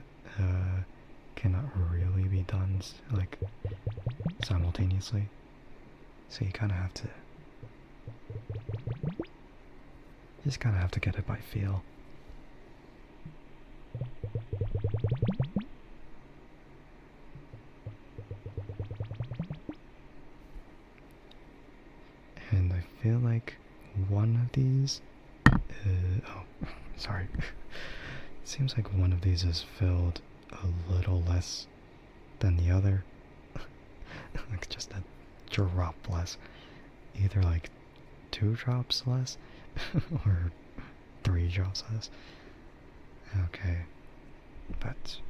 cannot really be done like simultaneously. So you kind of have to get it by feel. And I feel like one of these sorry. It seems like one of these is filled a little less than the other. Like just a drop less. Either like 2 drops less or 3 drops less. Okay. But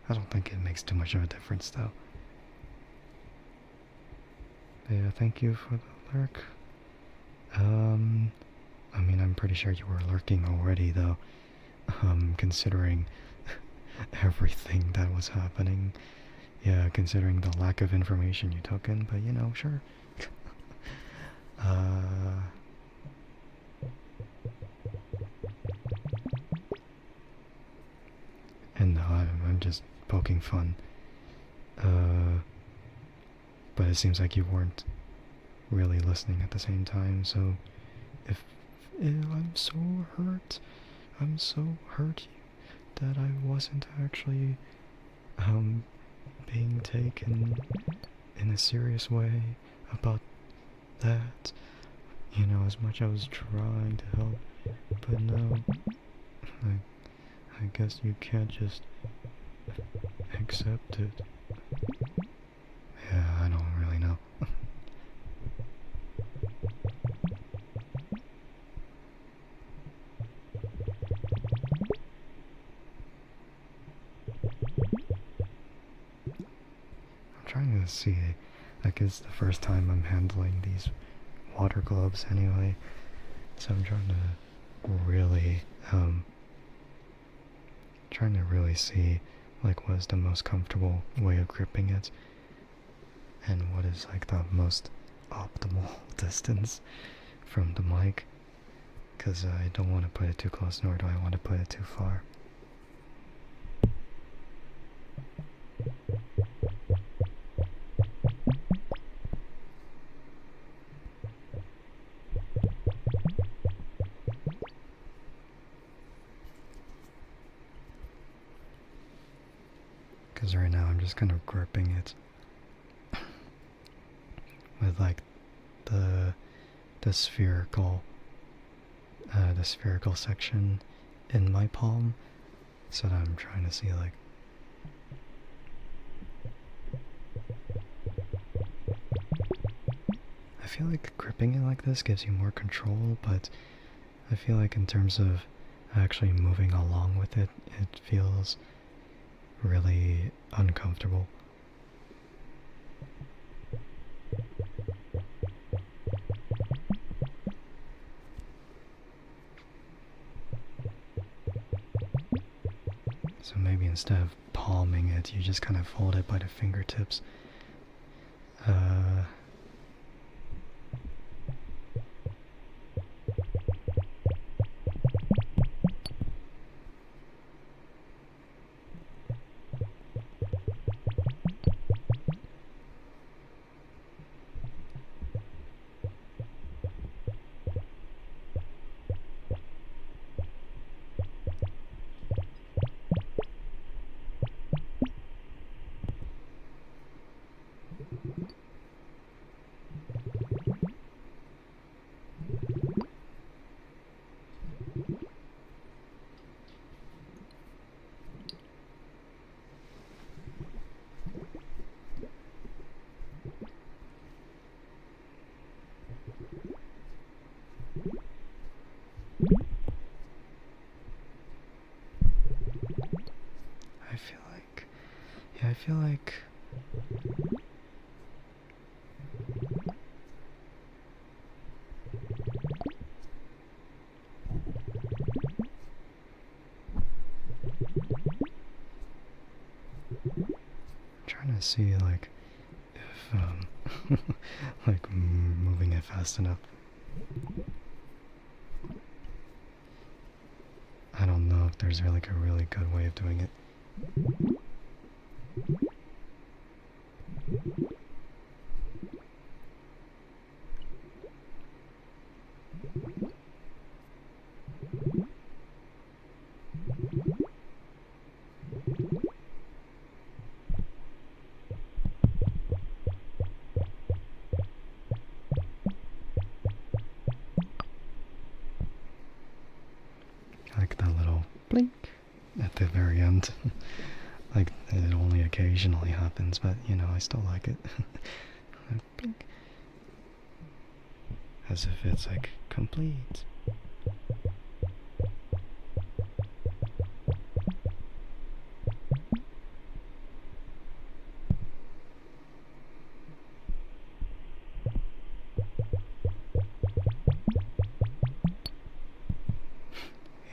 I don't think it makes too much of a difference though. Yeah, thank you for the lurk. I mean, I'm pretty sure you were lurking already though. Considering everything that was happening. Yeah, considering the lack of information you took in, but sure. And no, I'm just poking fun. But it seems like you weren't really listening at the same time, so I'm so hurt that I wasn't actually being taken in a serious way about that. As much I was trying to help, but no, I guess you can't just accept it. Yeah, I don't really know. I'm trying to see, like it's the first time I'm handling these water gloves anyway, so I'm trying to really see like what is the most comfortable way of gripping it and what is like the most optimal distance from the mic, because I don't want to put it too close, nor do I want to put it too far. Because right now I'm just kind of gripping it with like the the spherical section in my palm, so that I'm trying to see like I feel like gripping it like this gives you more control, but I feel like in terms of actually moving along with it, it feels really uncomfortable. So maybe instead of palming it, you just kind of hold it by the fingertips. I feel like I'm trying to see like if like moving it fast enough. I don't know if there's like a really good way of doing it. Like that little blink at the very end. Like, it only occasionally happens, but you know, I still like it. Blink. As if it's like complete.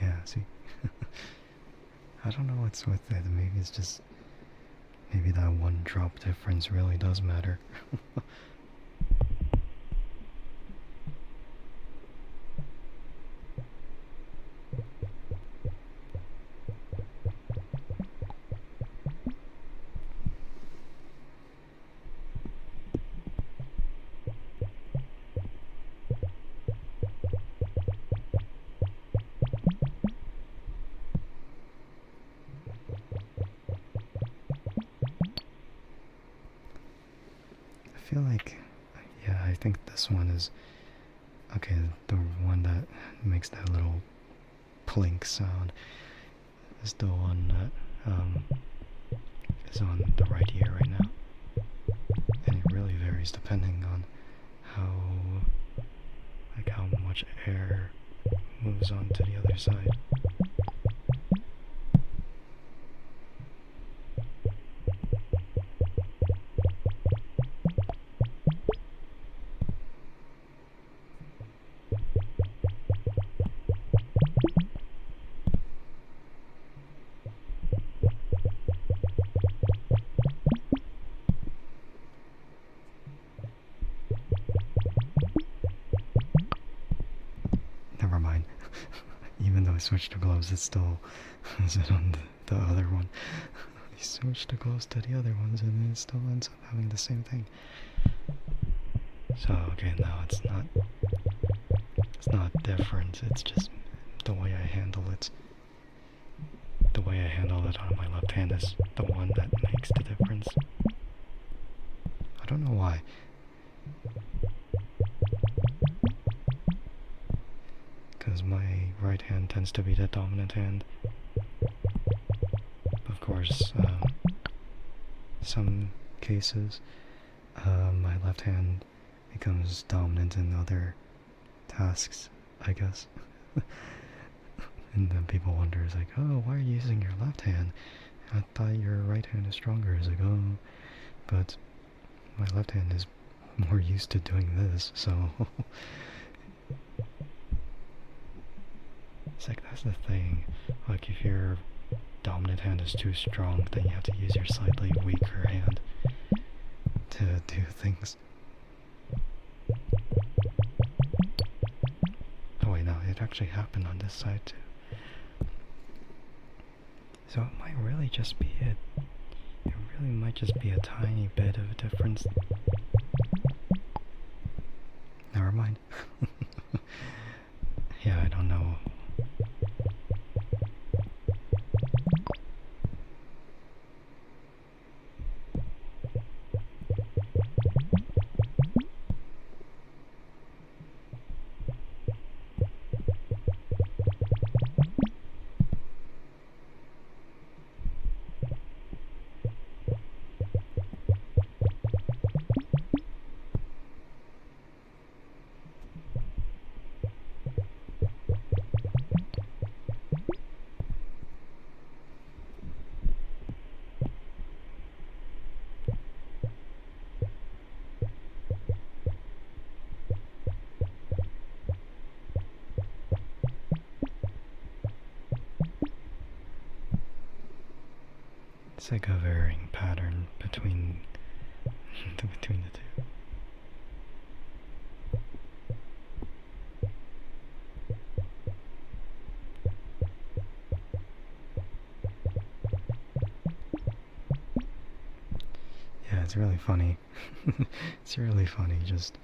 Yeah, see? I don't know what's with it. Maybe it's just. Maybe that one drop difference really does matter. I feel like, yeah, I think this one is, okay, the one that makes that little plink sound is the one that is on the right ear right now. And it really varies depending on how, like how much air moves on to the other side. Never mind. Even though I switched to gloves, it's still is it on the other one. I switched the gloves to the other ones and it still ends up having the same thing. So okay, now it's not different, it's just the way I handle it. The way I handle palette on my left hand is the one that makes the difference. I don't know why. Because my right hand tends to be the dominant hand. Of course, some cases, my left hand becomes dominant in other tasks, I guess. And then people wonder, like, oh, why are you using your left hand? I thought your right hand is stronger. It's like, oh, but my left hand is more used to doing this, so... It's like, that's the thing. Like, if your dominant hand is too strong, then you have to use your slightly weaker hand to do things. Oh wait, no, it actually happened on this side too. So it might really just be it. It really might just be a tiny bit of a difference. Never mind. Yeah, I don't know. It's like a varying pattern between the two. Yeah, it's really funny. It's really funny, just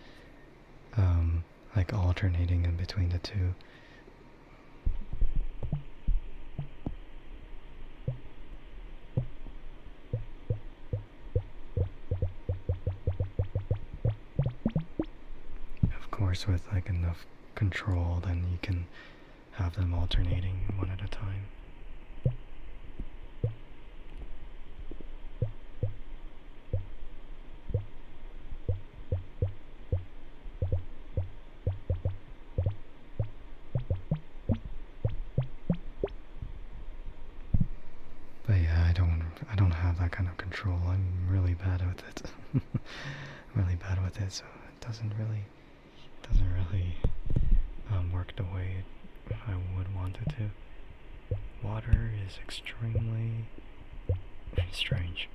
like alternating in between the two. Of course, with like enough control, then you can have them alternating one at a time. But yeah, I don't have that kind of control. I'm really bad with it. Really bad with it, so it doesn't really work the way I would want it to. Water is extremely strange.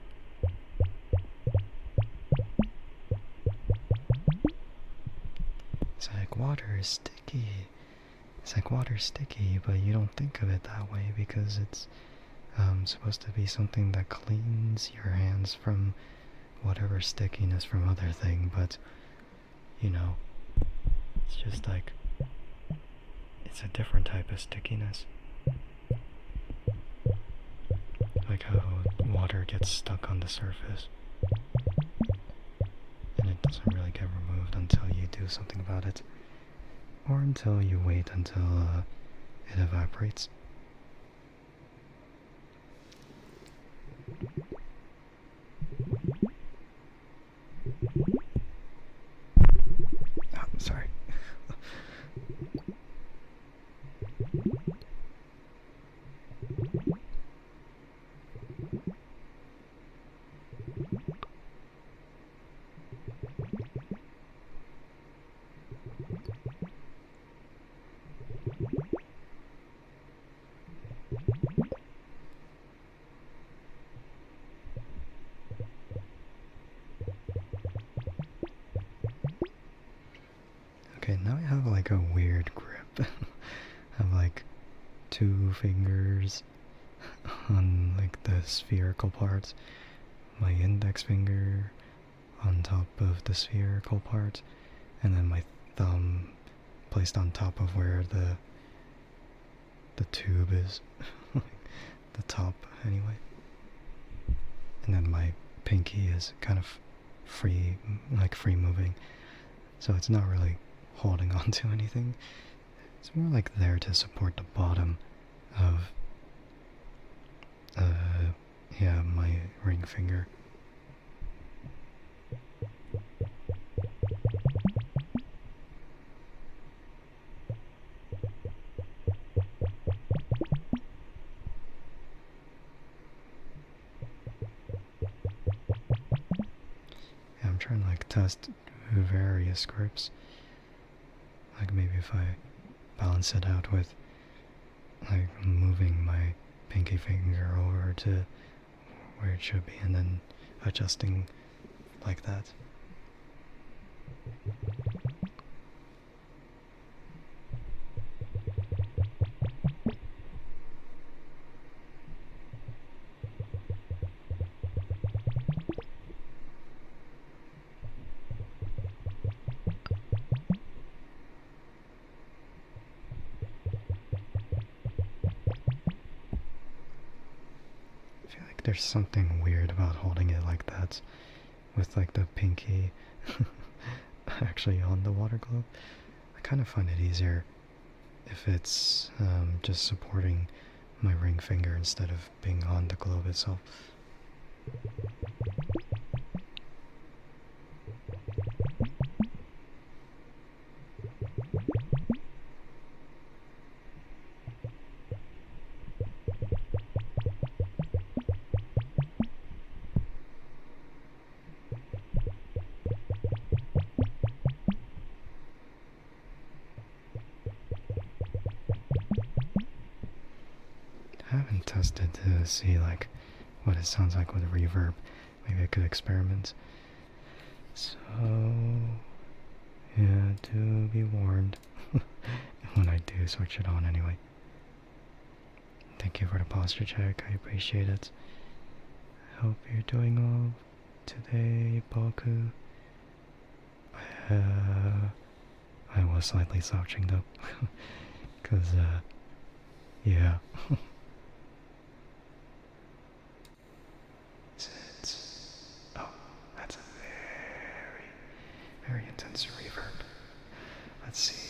It's like water is sticky. It's like water's sticky, but you don't think of it that way because it's supposed to be something that cleans your hands from whatever stickiness from other thing, but you know, it's just like, it's a different type of stickiness. Like how water gets stuck on the surface and it doesn't really get removed until you do something about it, or until you wait until it evaporates. Oh, sorry. Okay, now I have like a weird grip. I have like 2 fingers on like the spherical parts, my index finger on top of the spherical part, and then my thumb placed on top of where the tube is, the top anyway. And then my pinky is kind of free, like free moving, so it's not really holding on to anything. It's more like there to support the bottom of, yeah, my ring finger. Yeah, I'm trying to like test various grips. Like maybe if I balance it out with like moving my pinky finger over to where it should be and then adjusting like that. I feel like there's something weird about holding it like that with like the pinky actually on the water globe. I kind of find it easier if it's just supporting my ring finger instead of being on the globe itself. I haven't tested to see like what it sounds like with reverb. Maybe I could experiment. So yeah, to be warned when I do switch it on anyway. Thank you for the posture check, I appreciate it. Hope you're doing well today, Boku. I was slightly slouching though, cause yeah. Oh, that's a very, very intense reverb. Let's see.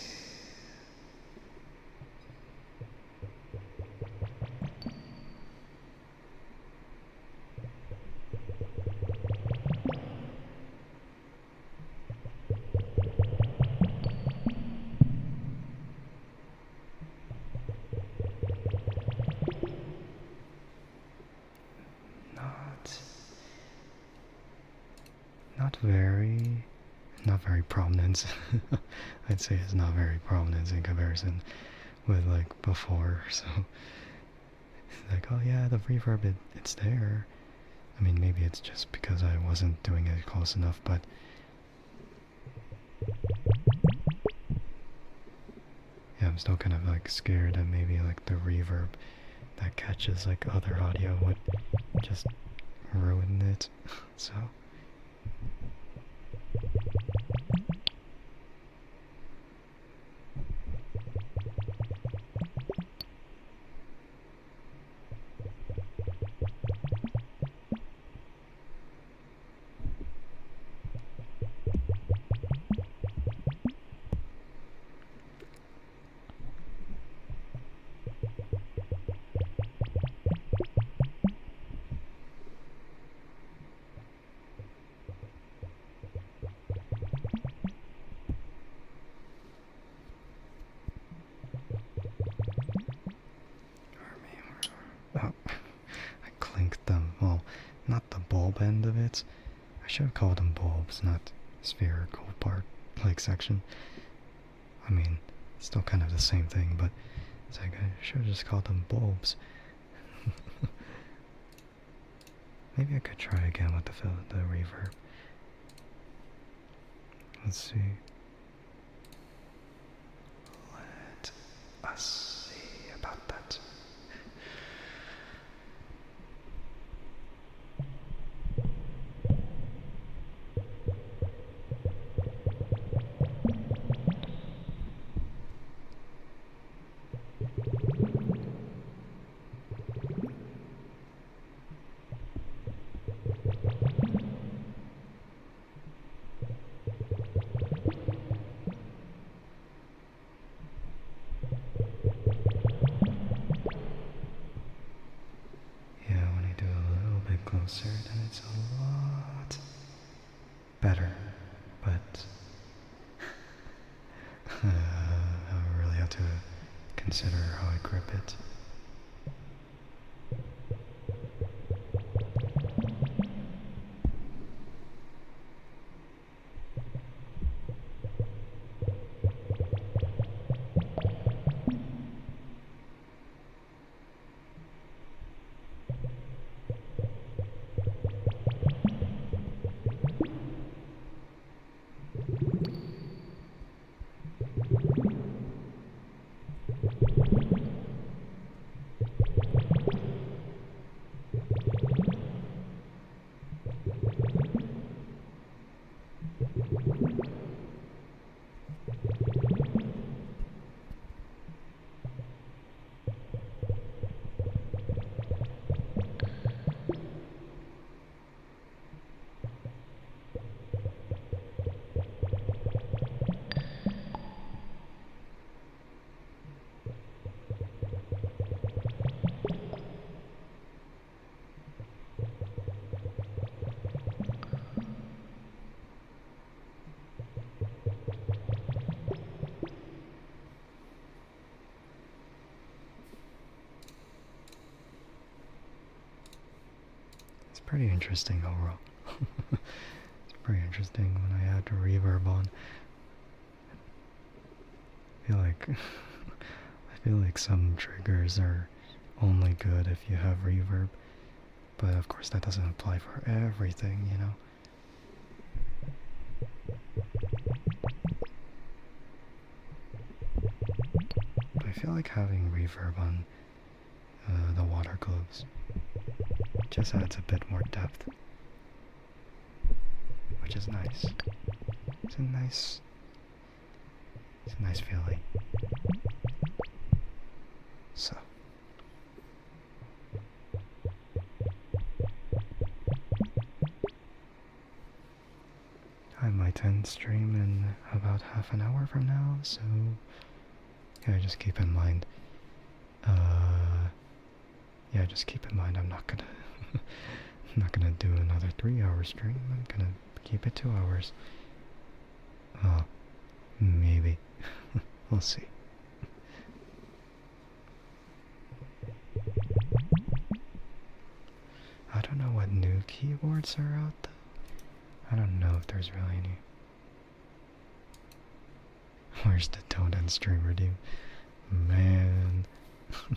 Not very prominent. I'd say it's not very prominent in comparison with like before, so it's like, oh yeah, the reverb, it's there. I mean, maybe it's just because I wasn't doing it close enough, but yeah, I'm still kind of like scared that maybe like the reverb that catches like other audio would just ruin it, so not the bulb end of it. I should have called them bulbs, not spherical part, like section. I mean, it's still kind of the same thing, but it's like I should have just called them bulbs. Maybe I could try again with the reverb. Let's see. Let us see about that. closer, then it's a lot better. But I really have to consider how I grip it. Pretty interesting overall. It's pretty interesting when I add reverb on. I feel like some triggers are only good if you have reverb, but of course that doesn't apply for everything, you know. But I feel like having reverb on the water globes just adds a bit more depth, which is nice. It's a nice feeling. So I might end stream in about half an hour from now, so yeah, just keep in mind. Just keep in mind I'm not gonna do another 3-hour stream. I'm gonna keep it 2 hours. Maybe. We'll see. I don't know what new keyboards are out though. I don't know if there's really any. Where's the Tone and Stream Redeem? Man,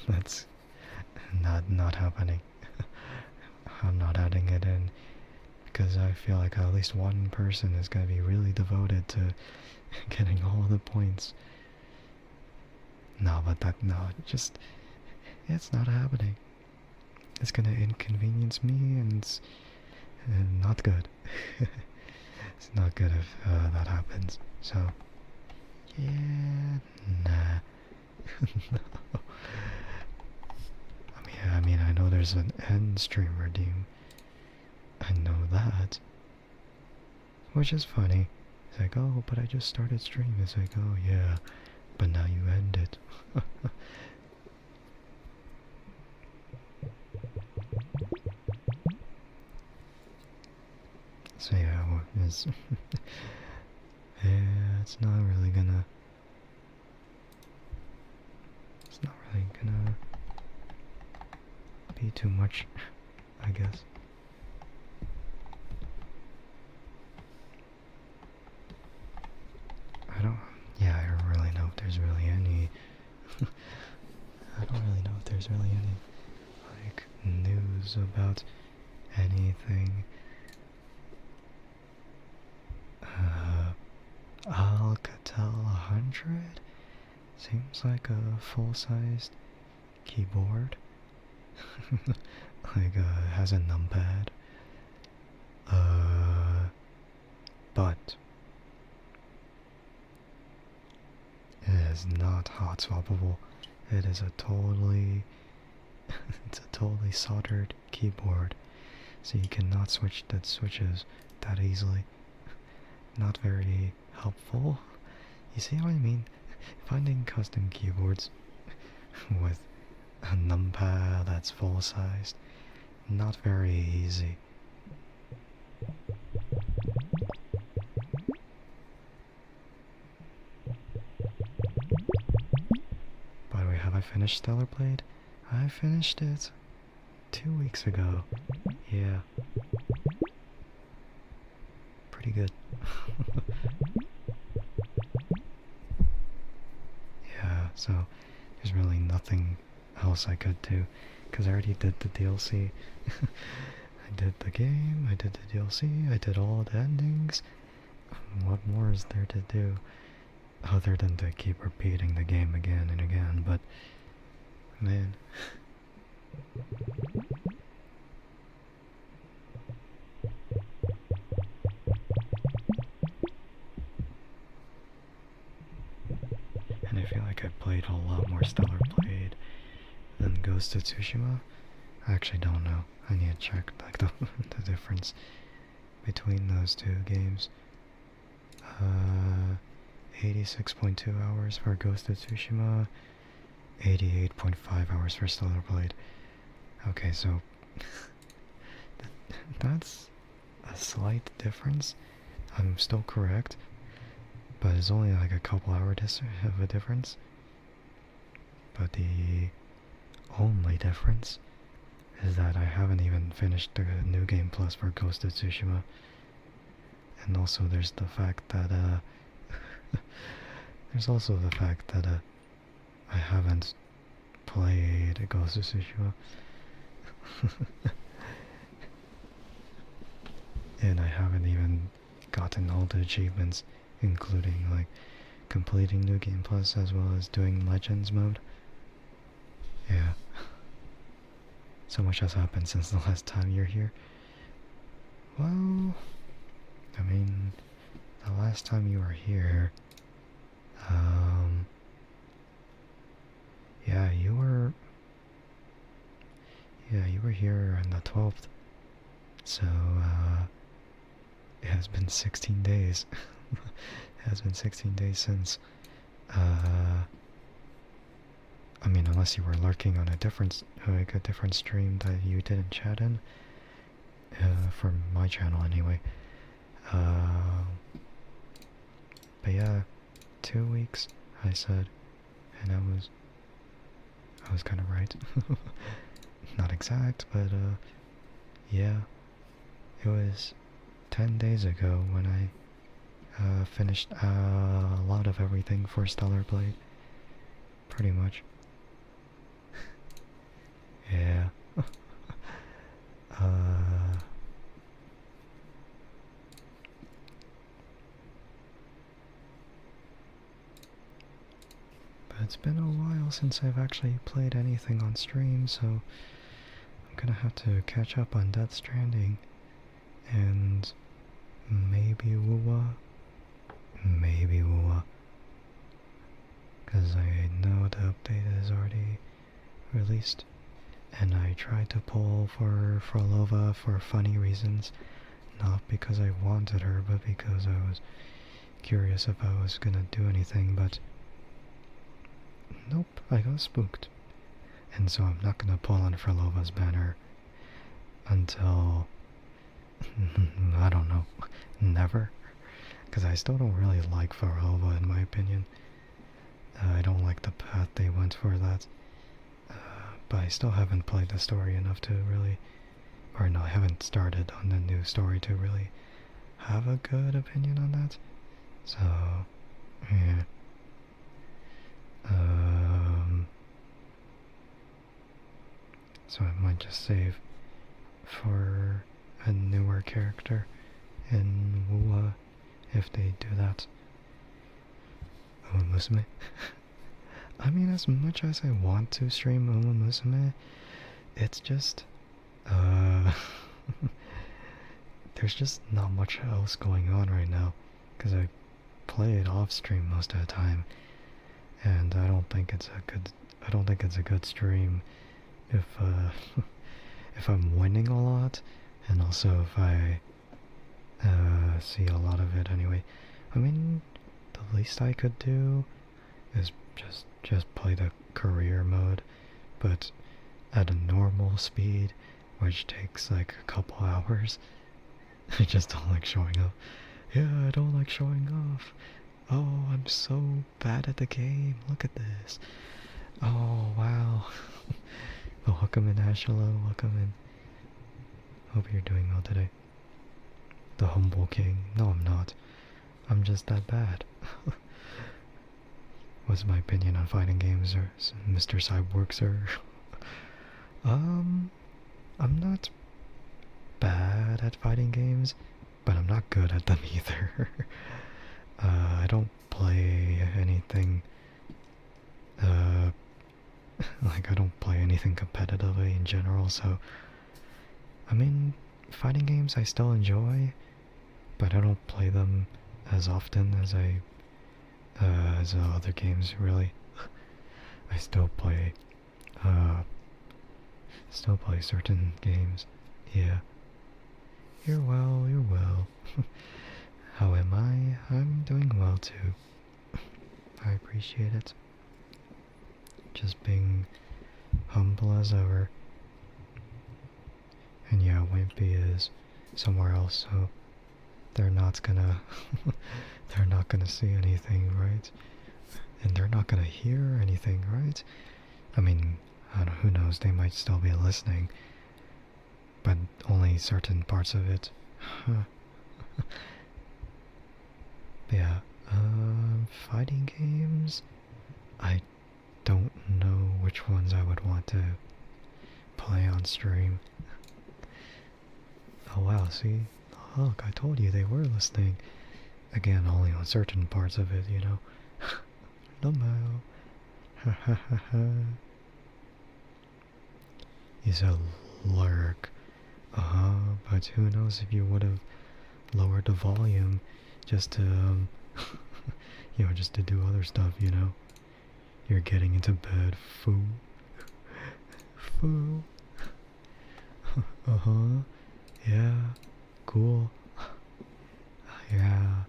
that's not happening. I'm not adding it in because I feel like at least one person is gonna be really devoted to getting all the points. It's not happening. It's gonna inconvenience me, and it's not good. It's not good if that happens. So, yeah, nah. No. I mean, I know there's an end stream redeem. I know that. Which is funny. It's like, oh, but I just started stream. It's like, oh yeah, but now you end it. So yeah, yeah, it's not really gonna be too much, I guess. I don't really know if there's really any I don't really know if there's really any like news about anything. Alcatel 100 seems like a full-sized keyboard. Like has a numpad. But it is not hot swappable. It is a totally it's a totally soldered keyboard, so you cannot switch the switches that easily. Not very helpful. You see what I mean? Finding custom keyboards with a numpad that's full-sized not very easy. By the way, have I finished Stellar Blade? I finished it 2 weeks ago. Yeah. Pretty good. Yeah, so there's really nothing else I could do, because I already did the DLC. I did the game, I did the DLC, I did all the endings. What more is there to do? Other than to keep repeating the game again and again, but man. And I feel like I played a lot more Stellar Blade than Ghost of Tsushima. I actually don't know. I need to check like the difference between those two games. 86.2 hours for Ghost of Tsushima, 88.5 hours for Stellar Blade. Okay, so that's a slight difference. I'm still correct, but it's only like a couple hour of a difference. But the only difference is that I haven't even finished the New Game Plus for Ghost of Tsushima. And also there's the fact that I haven't played Ghost of Tsushima. And I haven't even gotten all the achievements, including like completing New Game Plus as well as doing Legends mode. Yeah. So much has happened since the last time you're here. Well, I mean, the last time you were here, yeah, you were here on the 12th. So, it has been 16 days. It has been 16 days since. I mean, unless you were lurking on a different stream that you didn't chat in. From my channel anyway. But yeah, 2 weeks, I said, and I was kind of right. Not exact, but yeah, it was 10 days ago when I finished a lot of everything for Stellar Blade, pretty much. Yeah. But it's been a while since I've actually played anything on stream, so I'm gonna have to catch up on Death Stranding and maybe Wuwa. Maybe Wuwa. Because I know the update is already released. And I tried to pull for Frolova for funny reasons. Not because I wanted her, but because I was curious if I was gonna do anything, but nope, I got spooked. And so I'm not gonna pull on Frolova's banner until I don't know, never. Because I still don't really like Frolova in my opinion. I don't like the path they went for that. But I still haven't played the story enough to really, or no, I haven't started on the new story to really have a good opinion on that. So, yeah. So I might just save for a newer character in Wuwa if they do that. Oh, Musume. I mean, as much as I want to stream Uma Musume, it's just, there's just not much else going on right now, because I play it off stream most of the time, and I don't think it's a good stream if, if I'm winning a lot, and also if I, see a lot of it anyway. I mean, the least I could do is just play the career mode, but at a normal speed which takes like a couple hours. I just don't like showing up. Yeah, I don't like showing off. Oh, I'm so bad at the game. Look at this. Oh, wow. Oh, welcome in, Ashelo. Welcome in. Hope you're doing well today. The humble king. No, I'm not. I'm just that bad. What's my opinion on fighting games, or Mr. Cyborg, sir? I'm not bad at fighting games, but I'm not good at them either. I don't play anything, like I don't play anything competitively in general, so, I mean, fighting games I still enjoy, but I don't play them as often as as other games, really. I still play certain games. Yeah. You're well, you're well. How am I? I'm doing well too. I appreciate it. Just being humble as ever. And yeah, Wimpy is somewhere else, so they're not gonna they're not gonna see anything, right? And they're not gonna hear anything, right? I mean, I don't know, who knows, they might still be listening, but only certain parts of it. Yeah, fighting games, I don't know which ones I would want to play on stream. Oh wow, see? Look, I told you they were listening. Again, only on certain parts of it, you know. Dumbo. Ha ha ha ha. You said lurk. But who knows if you would have lowered the volume just to, you know, just to do other stuff, you know. You're getting into bed, fool. Fool. Yeah. Cool. Yeah.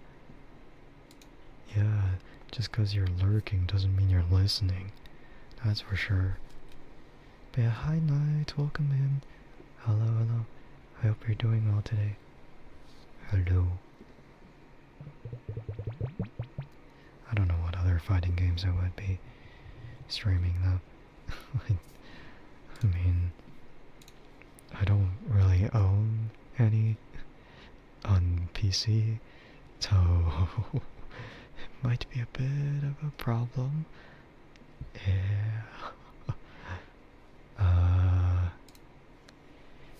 Yeah. Just because you're lurking doesn't mean you're listening. That's for sure. But yeah, hi Night, welcome in. Hello, hello. I hope you're doing well today. Hello. I don't know what other fighting games I would be streaming though. I mean, I don't really own any on PC, so it might be a bit of a problem. Yeah.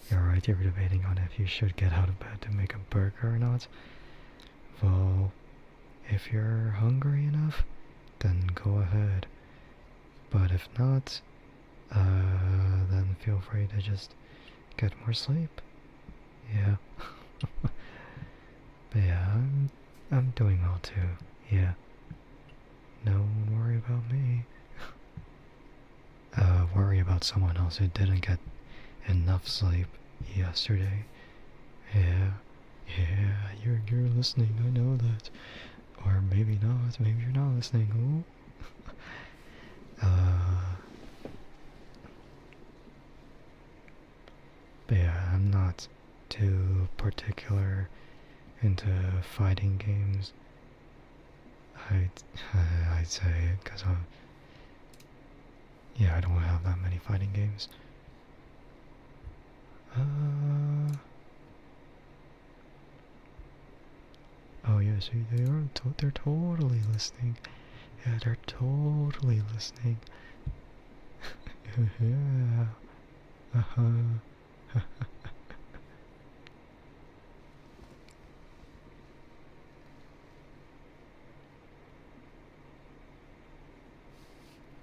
You're right, you're debating on if you should get out of bed to make a burger or not. Well, if you're hungry enough, then go ahead. But if not, then feel free to just get more sleep. Yeah. But yeah, I'm doing well too. Yeah. No worry about me. Worry about someone else who didn't get enough sleep yesterday. Yeah. Yeah, you're listening, I know that. Or maybe not, maybe you're not listening. Ooh. But yeah, I'm not too particular into fighting games. I'd say, because yeah, I don't have that many fighting games. Oh yeah, see, they're totally listening. Yeah, they're totally listening. Yeah.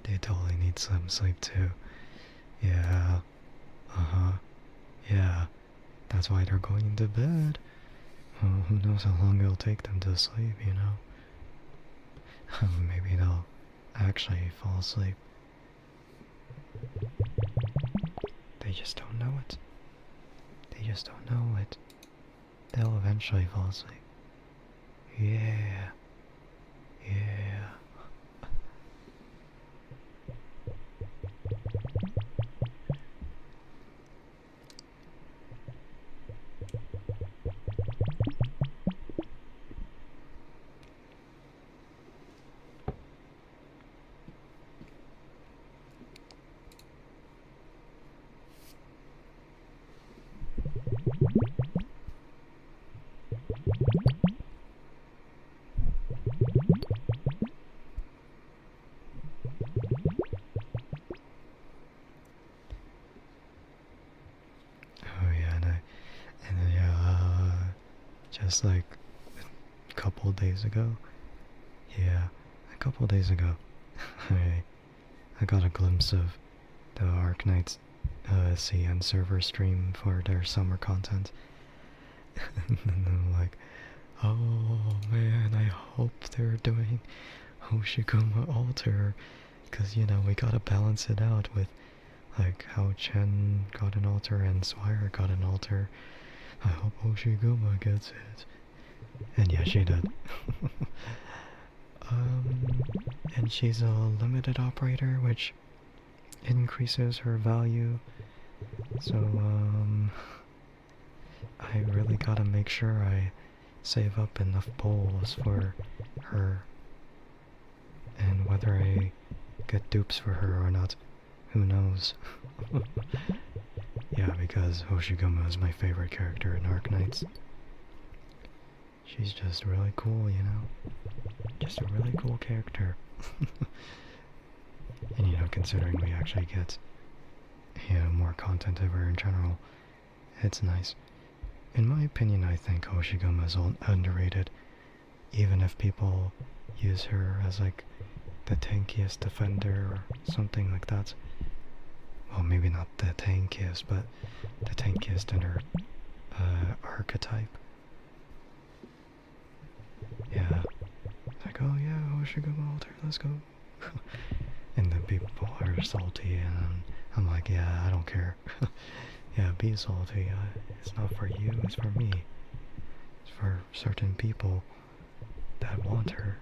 They totally need some sleep too. Yeah. Yeah. That's why they're going to bed. Well, who knows how long it'll take them to sleep, you know? Maybe they'll actually fall asleep. They just don't know it. They just don't know it. They'll eventually fall asleep. Yeah. Yeah. Oh yeah, and yeah, just like a couple days ago, yeah, a couple days ago, I got a glimpse of the Arknights CN server stream for their summer content, and I'm like, oh man, I hope they're doing Hoshiguma Alter, cause you know we gotta balance it out with like how Chen got an altar and Swire got an altar. I hope Hoshiguma gets it. And yeah, she did. And she's a limited operator, which increases her value. So, I really gotta make sure I save up enough bowls for her. And whether I get dupes for her or not, who knows? Yeah, because Hoshiguma is my favorite character in Arknights. She's just really cool, you know? Just a really cool character. And you know, considering we actually get more content of her in general, it's nice. In my opinion, I think Hoshiguma is underrated, even if people use her as like the tankiest defender or something like that. Well, maybe not the tankiest, but the tankiest in her archetype. Yeah. Like, oh yeah, Hoshiguma Alter, let's go. And then people are salty, and I'm like, yeah, I don't care. Yeah, be salty. It's not for you, it's for me. It's for certain people that want her.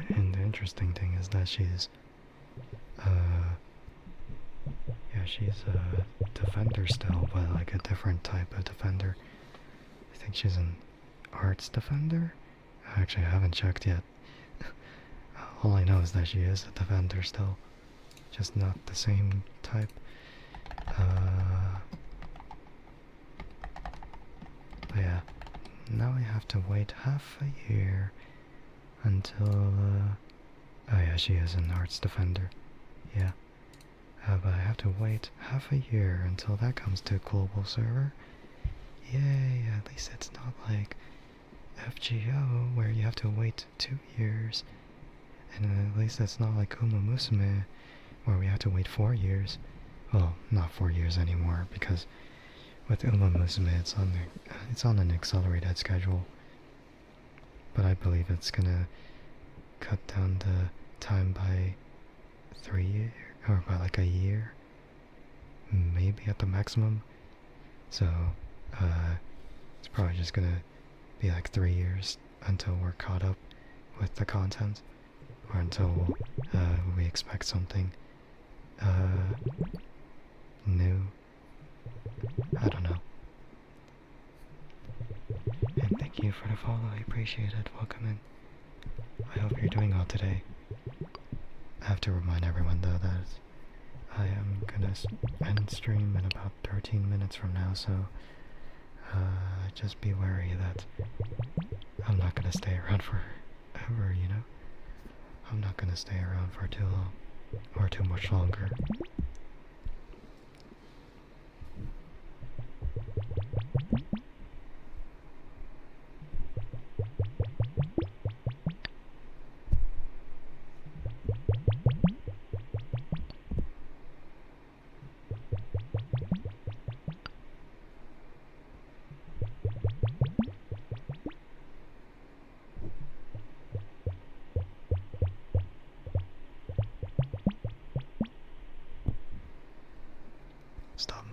And the interesting thing is that she's a defender still, but like a different type of defender. I think she's an arts defender? Actually, I haven't checked yet. All I know is that she is a defender still, just not the same type. But yeah, now I have to wait half a year until, oh yeah, she is an arts defender. Yeah. But I have to wait half a year until that comes to global server. Yay, at least it's not like FGO where you have to wait 2 years. And at least it's not like Uma Musume where we have to wait 4 years. Well, not 4 years anymore, because with Uma Musume it's on an accelerated schedule. But I believe it's gonna cut down the time by 3 years, or by like a year, maybe at the maximum. So, it's probably just gonna be like 3 years until we're caught up with the content, or until we expect something new. I don't know. And thank you for the follow, I appreciate it. Welcome in. I hope you're doing well today. I have to remind everyone though that I am gonna end stream in about 13 minutes from now, so just be wary that I'm not gonna stay around forever, you know? I'm not gonna stay around for too long, or too much longer.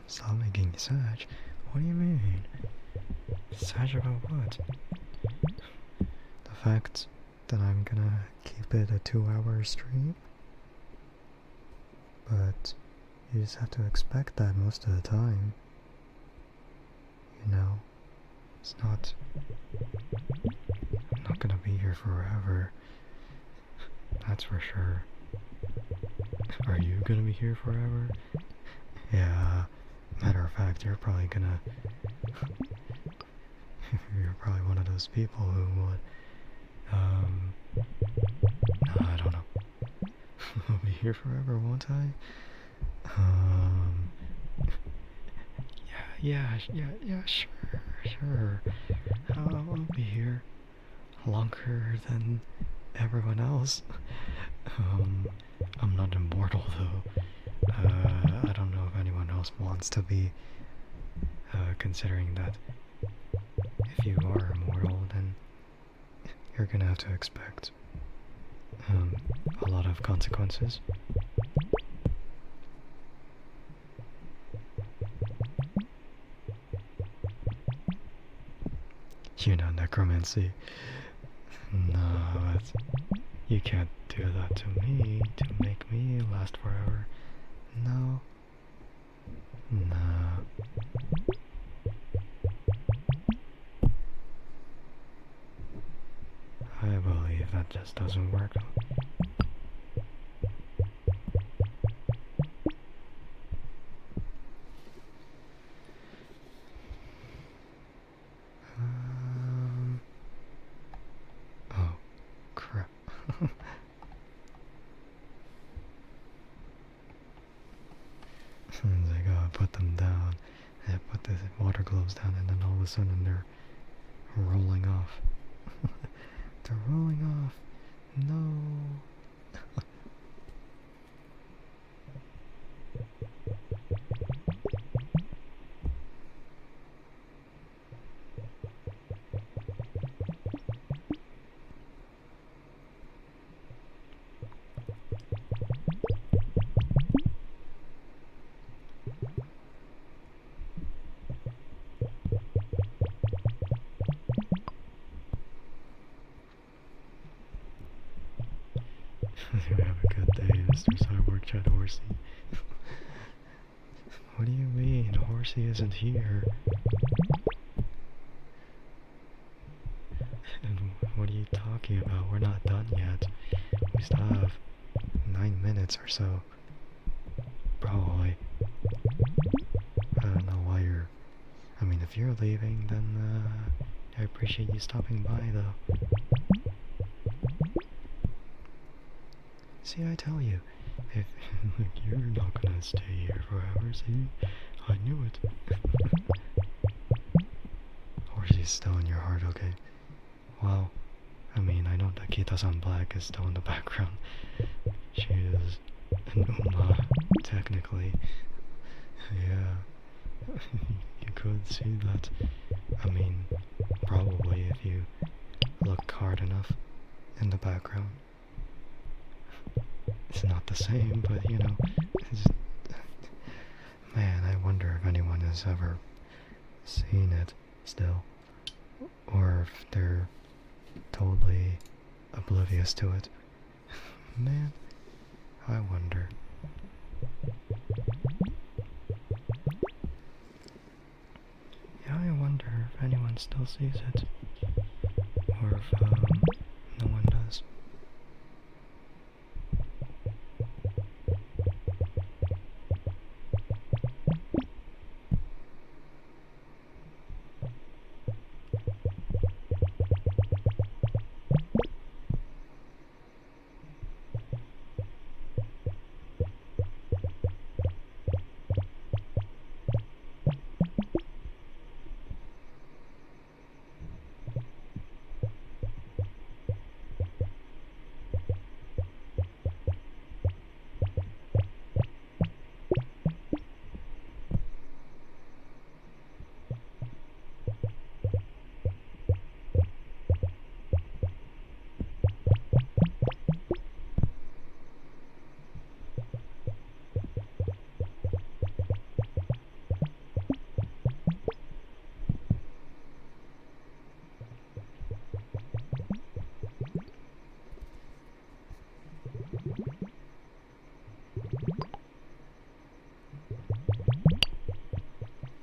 Stop making me sad. What do you mean? Sad about what? The fact that I'm gonna keep it a 2-hour stream? But you just have to expect that most of the time. You know? It's not... I'm not gonna be here forever. That's for sure. Are you gonna be here forever? Yeah, matter of fact, you're probably gonna... you're probably one of those people who would, no, I don't know. I'll be here forever, won't I? Yeah, sure. I'll be here longer than everyone else. I'm not immortal though. I don't know if anyone else wants to be, considering that if you are immortal, then you're gonna have to expect, a lot of consequences. You know, necromancy. No, you can't do that to me to make me last forever. No. No. I believe that just doesn't work. Oh, crap. I gotta put them down. I put the water globes down, and then all of a sudden they're rolling off. They're rolling off. No. You have a good day, Mr. Cyborg Chat Horsey. What do you mean? Horsey isn't here. And what are you talking about? We're not done yet. We still have 9 minutes or so. Probably. I don't know why you're... I mean, if you're leaving, then I appreciate you stopping by, though. See, I tell you, if you're not gonna stay here forever, see? I knew it. Horsey's still in your heart, okay? Well, I mean, I know Takita-san Black is still in the background. She is an Uma, technically. Yeah. You could see that. I mean, probably if you look hard enough in the background. It's not the same, but you know, it's, man, I wonder if anyone has ever seen it still, or if they're totally oblivious to it. Man, I wonder. Yeah, I wonder if anyone still sees it, or if no one does.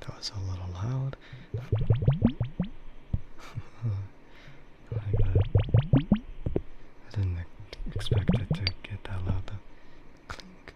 That was a little loud. Like that. I didn't expect it to get that loud though. Clink.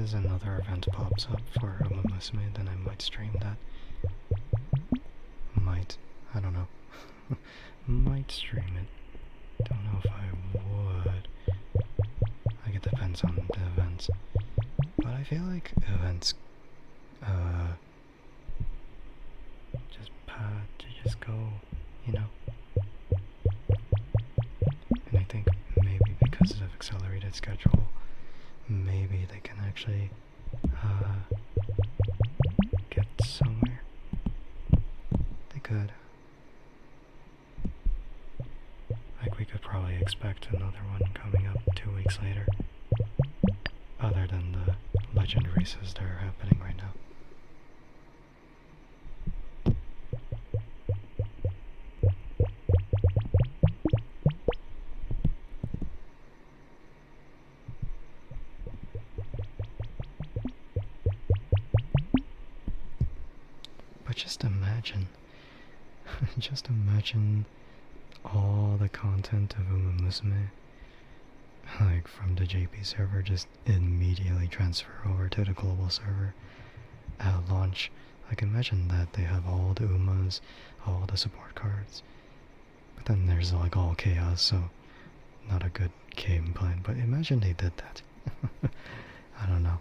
as another event pops up for Umumusume, then I might stream that. Might. I don't know. Might stream it. Don't know if I would. Like, it depends on the events. But I feel like events, just go, you know. And I think maybe because of accelerated schedule, maybe they can actually, get somewhere. They could. Like, we could probably expect another one coming up 2 weeks later. Other than the legend races that are happening right now. But just imagine, just imagine all the content of Umumusume, like from the JP server, just immediately transfer over to the global server at launch. Like, imagine that they have all the Umas, all the support cards, but then there's like all chaos, so not a good game plan. But imagine they did that. I don't know.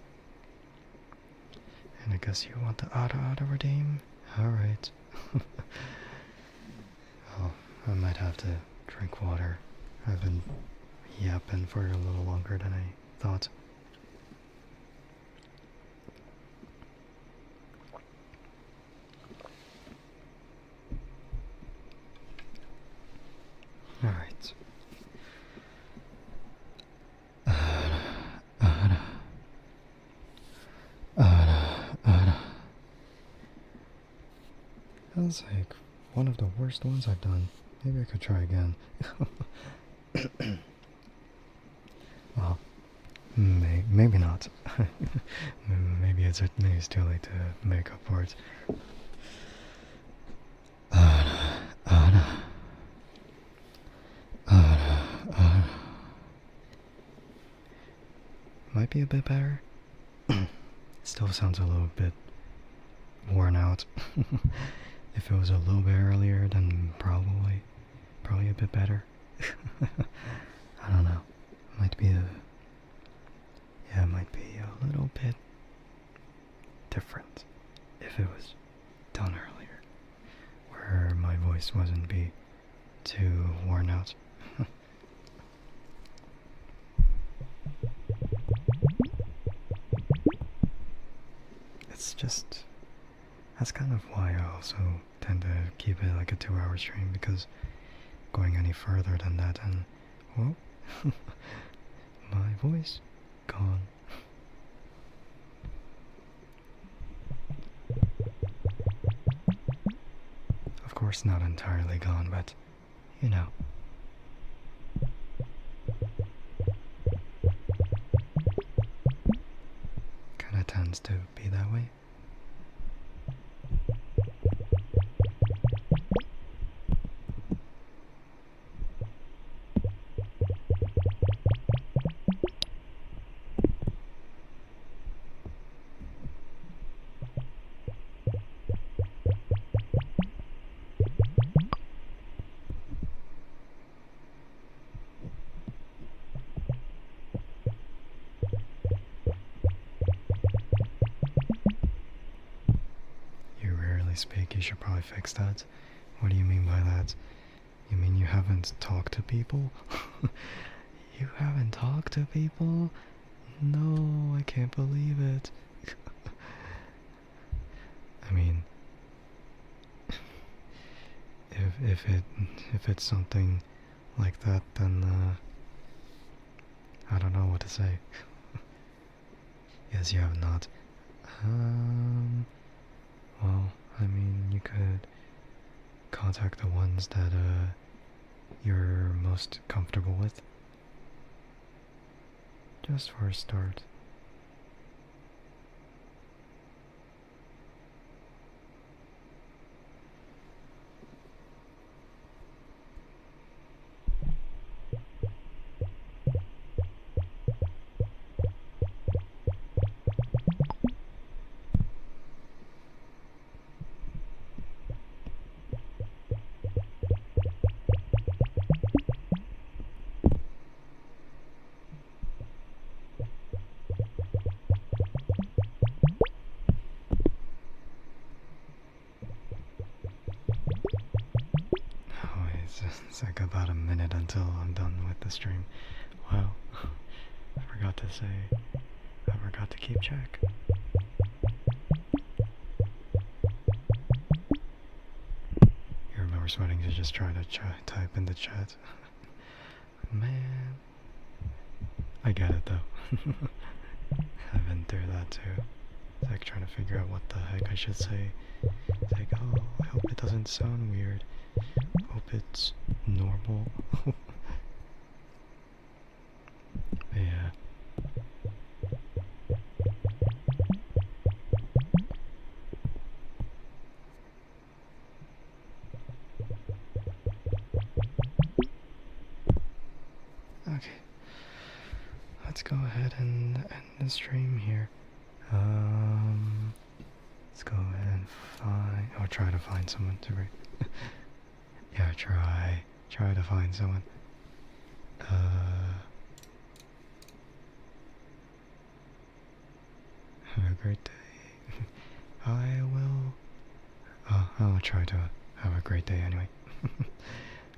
And I guess you want the auto redeem? Alright. Oh, I might have to drink water. I've been yapping for a little longer than I thought. Alright. That was like one of the worst ones I've done. Maybe I could try again. Well, maybe not. maybe it's too late to make up for it. Might be a bit better. Still sounds a little bit worn out. If it was a little bit earlier, then probably a bit better. I don't know. Might be it might be a little bit different if it was done earlier, where my voice wasn't be too worn out. It's just, that's kind of why I also tend to keep it like a 2-hour stream, because going any further than that, and well, my voice gone. Of course, not entirely gone, but you know. Kinda tends to be that way. Speak, you should probably fix that. What do you mean by that? You mean you haven't talked to people? You haven't talked to people? No, I can't believe it. I mean, if it's something like that, then I don't know what to say. Yes, you have not. Well, I mean, you could contact the ones that you're most comfortable with. Just for a start. It's like about a minute until I'm done with the stream. Wow. I forgot to say, I forgot to keep track. You remember sweating to just try to type in the chat. Man. I get it though. I've been through that too. It's like trying to figure out what the heck I should say. It's like, oh, I hope it doesn't sound weird. Hope it's normal. Yeah. Okay. Let's go ahead and end the stream here. Let's go ahead and find, or try to find someone to read. Yeah, try to find someone. Have a great day. I will, I'll try to have a great day anyway.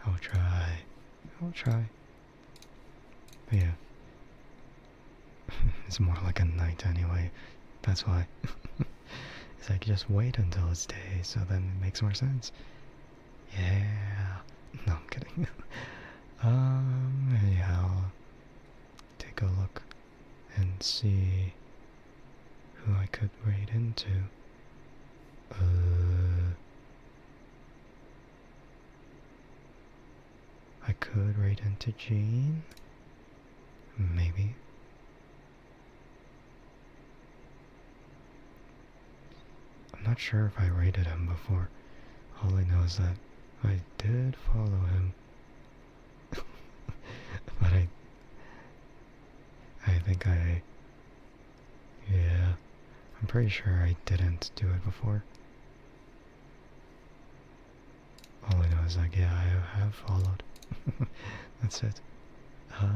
I'll try. But yeah. It's more like a night anyway. That's why. It's like just wait until it's day, so then it makes more sense. Yeah. No, I'm kidding. Yeah, I'll take a look and see who I could raid into. I could raid into Jean. Maybe. I'm not sure if I rated him before. All I know is that I did follow him. But I think yeah, I'm pretty sure I didn't do it before. All I know is like, yeah, I have followed. That's it. Alright,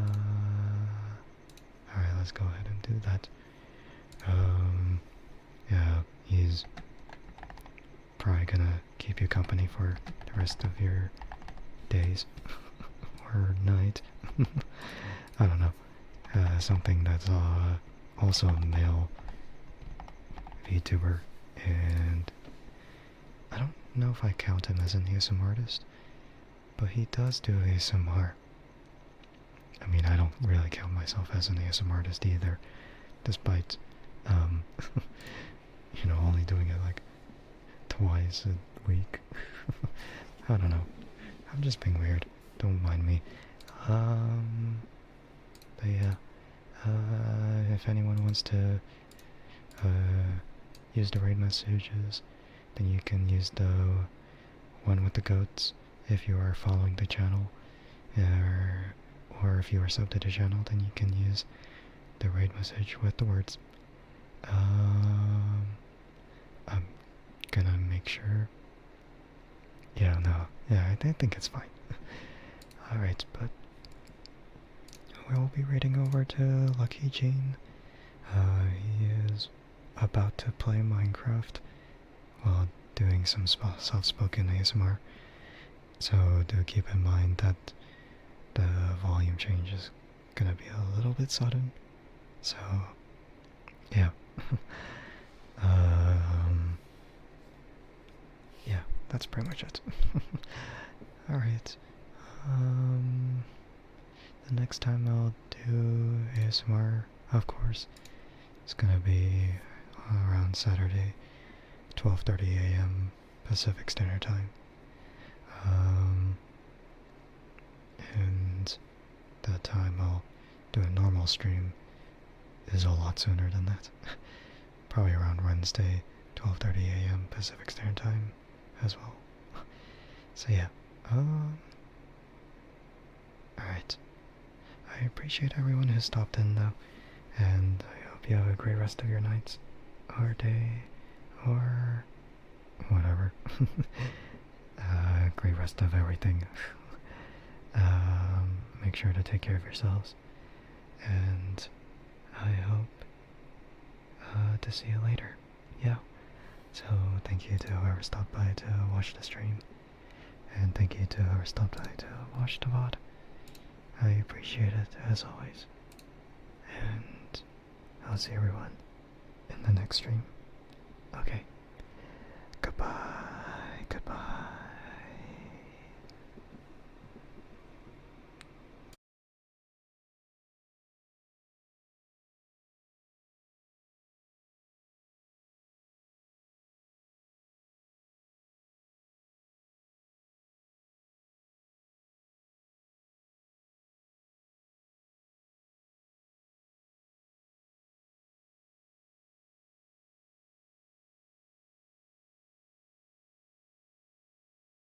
let's go ahead and do that. Yeah, he's probably gonna keep you company for the rest of your days. Or night. I don't know. Something that's also a male VTuber, and I don't know if I count him as an ASMR artist, but he does do ASMR. I mean, I don't really count myself as an ASMR artist either, despite, you know, only doing it like twice a week. I don't know. I'm just being weird. Don't mind me. But yeah, if anyone wants to use the raid messages, then you can use the one with the goats if you are following the channel, or if you are subbed to the channel, then you can use the raid message with the words. I'm gonna make sure. Yeah, no, yeah, I think it's fine. Alright, but we'll be reading over to Lucky Jean. He is about to play Minecraft while doing some soft-spoken ASMR. So do keep in mind that the volume change is gonna be a little bit sudden. So, yeah. Yeah, that's pretty much it. Alright. The next time I'll do ASMR, of course, it's gonna be around Saturday, 12:30 a.m. Pacific Standard Time. And that time I'll do a normal stream is a lot sooner than that. Probably around Wednesday, 12:30 a.m. Pacific Standard Time as well. So yeah, alright. I appreciate everyone who stopped in though, and I hope you have a great rest of your nights, or day, or whatever. Great rest of everything. Make sure to take care of yourselves, and I hope to see you later. Yeah. So thank you to whoever stopped by to watch the stream, and and thank you to whoever stopped by to watch the VOD. I appreciate it as always. And I'll see everyone in the next stream. Okay. Goodbye.